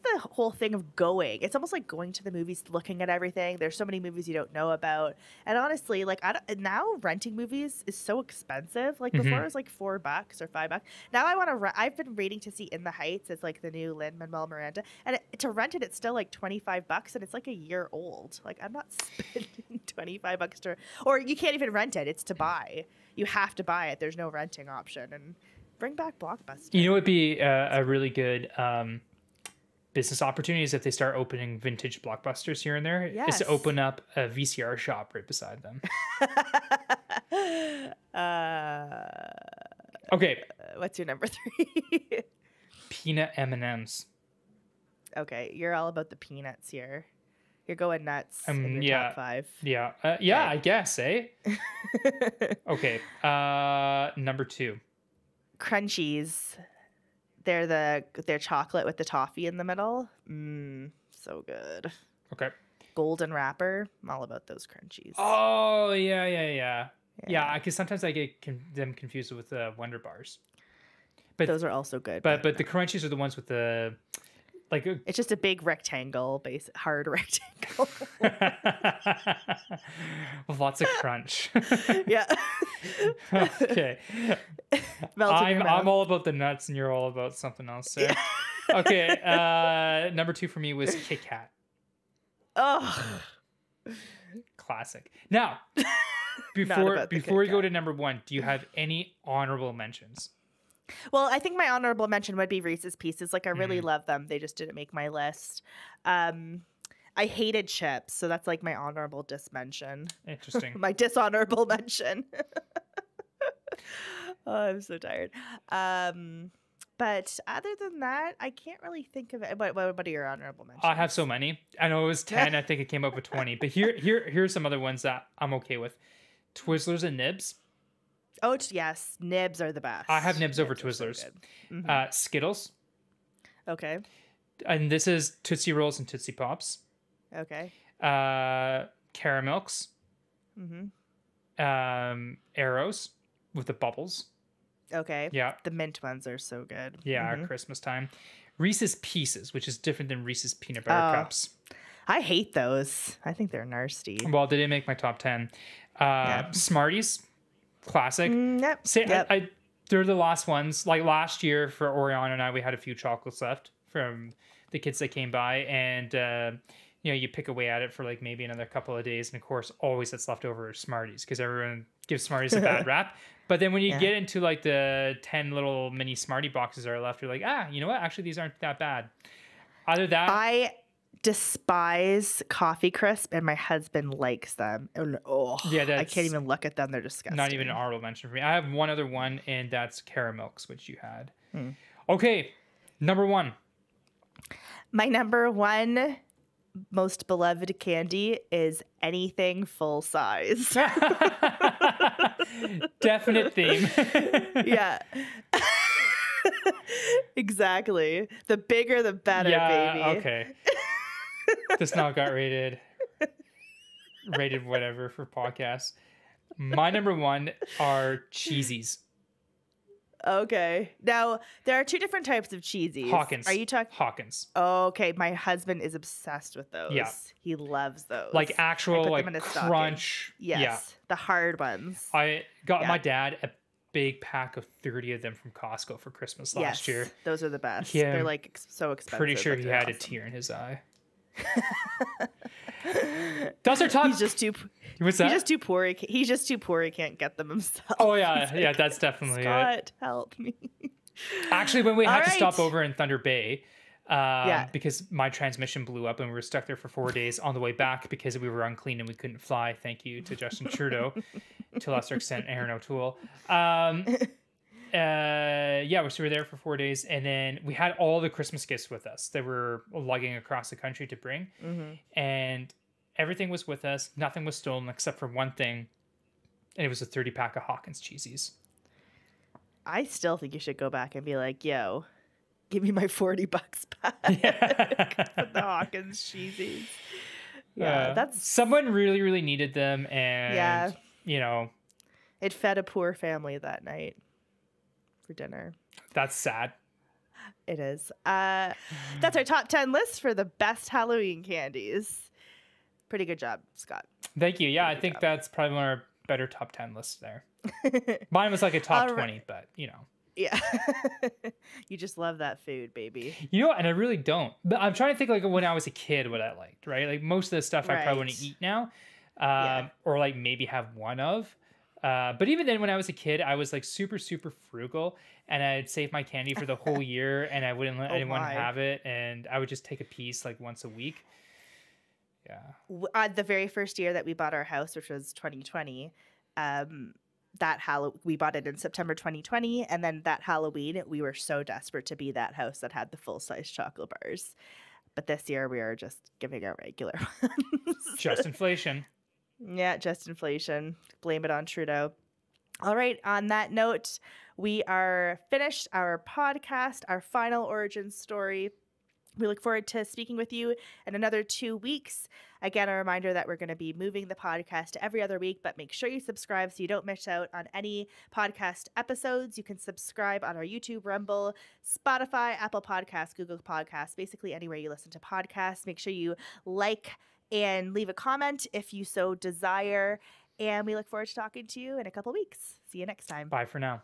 the whole thing of going, it's almost like going to the movies, looking at everything. There's so many movies you don't know about, and honestly, like now renting movies is so expensive. Like before it was like $4 or $5. Now I want to I've been waiting to see In the Heights. It's like the new Lin-Manuel Miranda, and to rent it, it's still like $25, and it's like a year old. Like I'm not spending $25 to, or you can't even rent it. It's to buy. You have to buy it. There's no renting option. And bring back Blockbuster. You know, it would be a really good business opportunity is if they start opening vintage Blockbusters here and there. Yes. Is to open up a VCR shop right beside them. Okay. What's your number 3? Peanut M&Ms. Okay, you're all about the peanuts here. You're going nuts in your yeah, top 5. Yeah. Okay. I guess, eh? Okay. Number 2. Crunchies. They're chocolate with the toffee in the middle. So good. Okay. Golden wrapper. I'm all about those crunchies. Oh, yeah. Yeah, because sometimes I get them confused with the Wonder Bars. But those are also good. But the crunchies are the ones with the like. It's just a big rectangle, hard rectangle. With lots of crunch. Yeah. Okay. I'm all about the nuts, and you're all about something else. So. Yeah. Okay. Number 2 for me was Kit Kat. Oh. Classic. Now, before we go to number 1, do you have any honorable mentions? Well, I think my honorable mention would be Reese's Pieces. Like, I really love them. They just didn't make my list. I hated chips, so that's like my honorable dismention. Interesting. My dishonorable mention. Oh, I'm so tired. But other than that, I can't really think of it. What are your honorable mentions? I have so many. I know it was 10. I think it came up with 20. But here's some other ones that I'm okay with. Twizzlers and Nibs. Oh, yes. Nibs are the best. I have Nibs over Twizzlers. So Skittles. Okay. And this is Tootsie Rolls and Tootsie Pops. Okay. Caramilks. Arrows with the bubbles. Okay. Yeah. The mint ones are so good. Yeah, at Christmas time. Reese's Pieces, which is different than Reese's Peanut Butter Cups. I hate those. I think they're nasty. Well, they didn't make my top 10. Smarties. Classic. Yep. They're the last ones. Like last year for Orion and I, we had a few chocolates left from the kids that came by, and you pick away at it for like maybe another couple of days, and of course, always that's left over is Smarties because everyone gives Smarties a bad rap. But then when you get into like the 10 little mini Smartie boxes that are left, you're like, you know what? Actually, these aren't that bad. Either that. I despise Coffee Crisp, and my husband likes them. And, I can't even look at them. They're disgusting. Not even an honorable mention for me. I have one other one, and that's Caramilks, which you had. Okay, number 1. My number 1 most beloved candy is anything full size. Definite theme. Yeah. Exactly. The bigger, the better, baby. Okay. This now got rated whatever for podcasts. My number 1 are cheesies. Okay. Now, there are 2 different types of cheesies. Hawkins. Are you talking? Hawkins. Okay. My husband is obsessed with those. Yeah. He loves those. Like actual like crunch. Yes. Yeah. The hard ones. I got my dad a big pack of 30 of them from Costco for Christmas last year. Those are the best. Yeah. They're like so expensive. Pretty sure he had a tear in his eye. That's our top. He's just too. What's that? He's just too poor. He's just too poor. He can't get them himself. Oh yeah, that's definitely Scott, it. Help me. Actually, when we had to stop over in Thunder Bay, because my transmission blew up and we were stuck there for 4 days on the way back because we were unclean and we couldn't fly. Thank you to Justin Trudeau, to a lesser extent Aaron O'Toole. So we were there for 4 days, and then we had all the Christmas gifts with us that we're lugging across the country to bring, and everything was with us. Nothing was stolen except for one thing, and it was a 30-pack of Hawkins cheesies. I still think you should go back and be like, "Yo, give me my $40 back for the Hawkins cheesies." Yeah, that's someone really, really needed them, and it fed a poor family that night for dinner. That's sad. It is. That's our top 10 list for the best Halloween candies. Pretty good job, Scott. Thank you. Yeah, I think that's probably one of our better top 10 lists there. Mine was like a top 20, but you know. Yeah. You just love that food, baby. You know, and I really don't. But I'm trying to think like when I was a kid what I liked, right? Like most of the stuff I probably wouldn't eat now. Or like maybe have one of. But even then when I was a kid, I was like super, super frugal and I'd save my candy for the whole year and I wouldn't let anyone have it. And I would just take a piece like once a week. Yeah. The very first year that we bought our house, which was 2020, we bought it in September 2020, and then that Halloween we were so desperate to be that house that had the full-size chocolate bars. But this year we are just giving our regular ones. Just inflation. Yeah, just inflation. Blame it on Trudeau. All right, on that note, we are finished our podcast, our final origin story. We look forward to speaking with you in another 2 weeks. Again, a reminder that we're going to be moving the podcast to every other week, but make sure you subscribe so you don't miss out on any podcast episodes. You can subscribe on our YouTube, Rumble, Spotify, Apple Podcasts, Google Podcasts, basically anywhere you listen to podcasts. Make sure you like and leave a comment if you so desire. And we look forward to talking to you in a couple weeks. See you next time. Bye for now.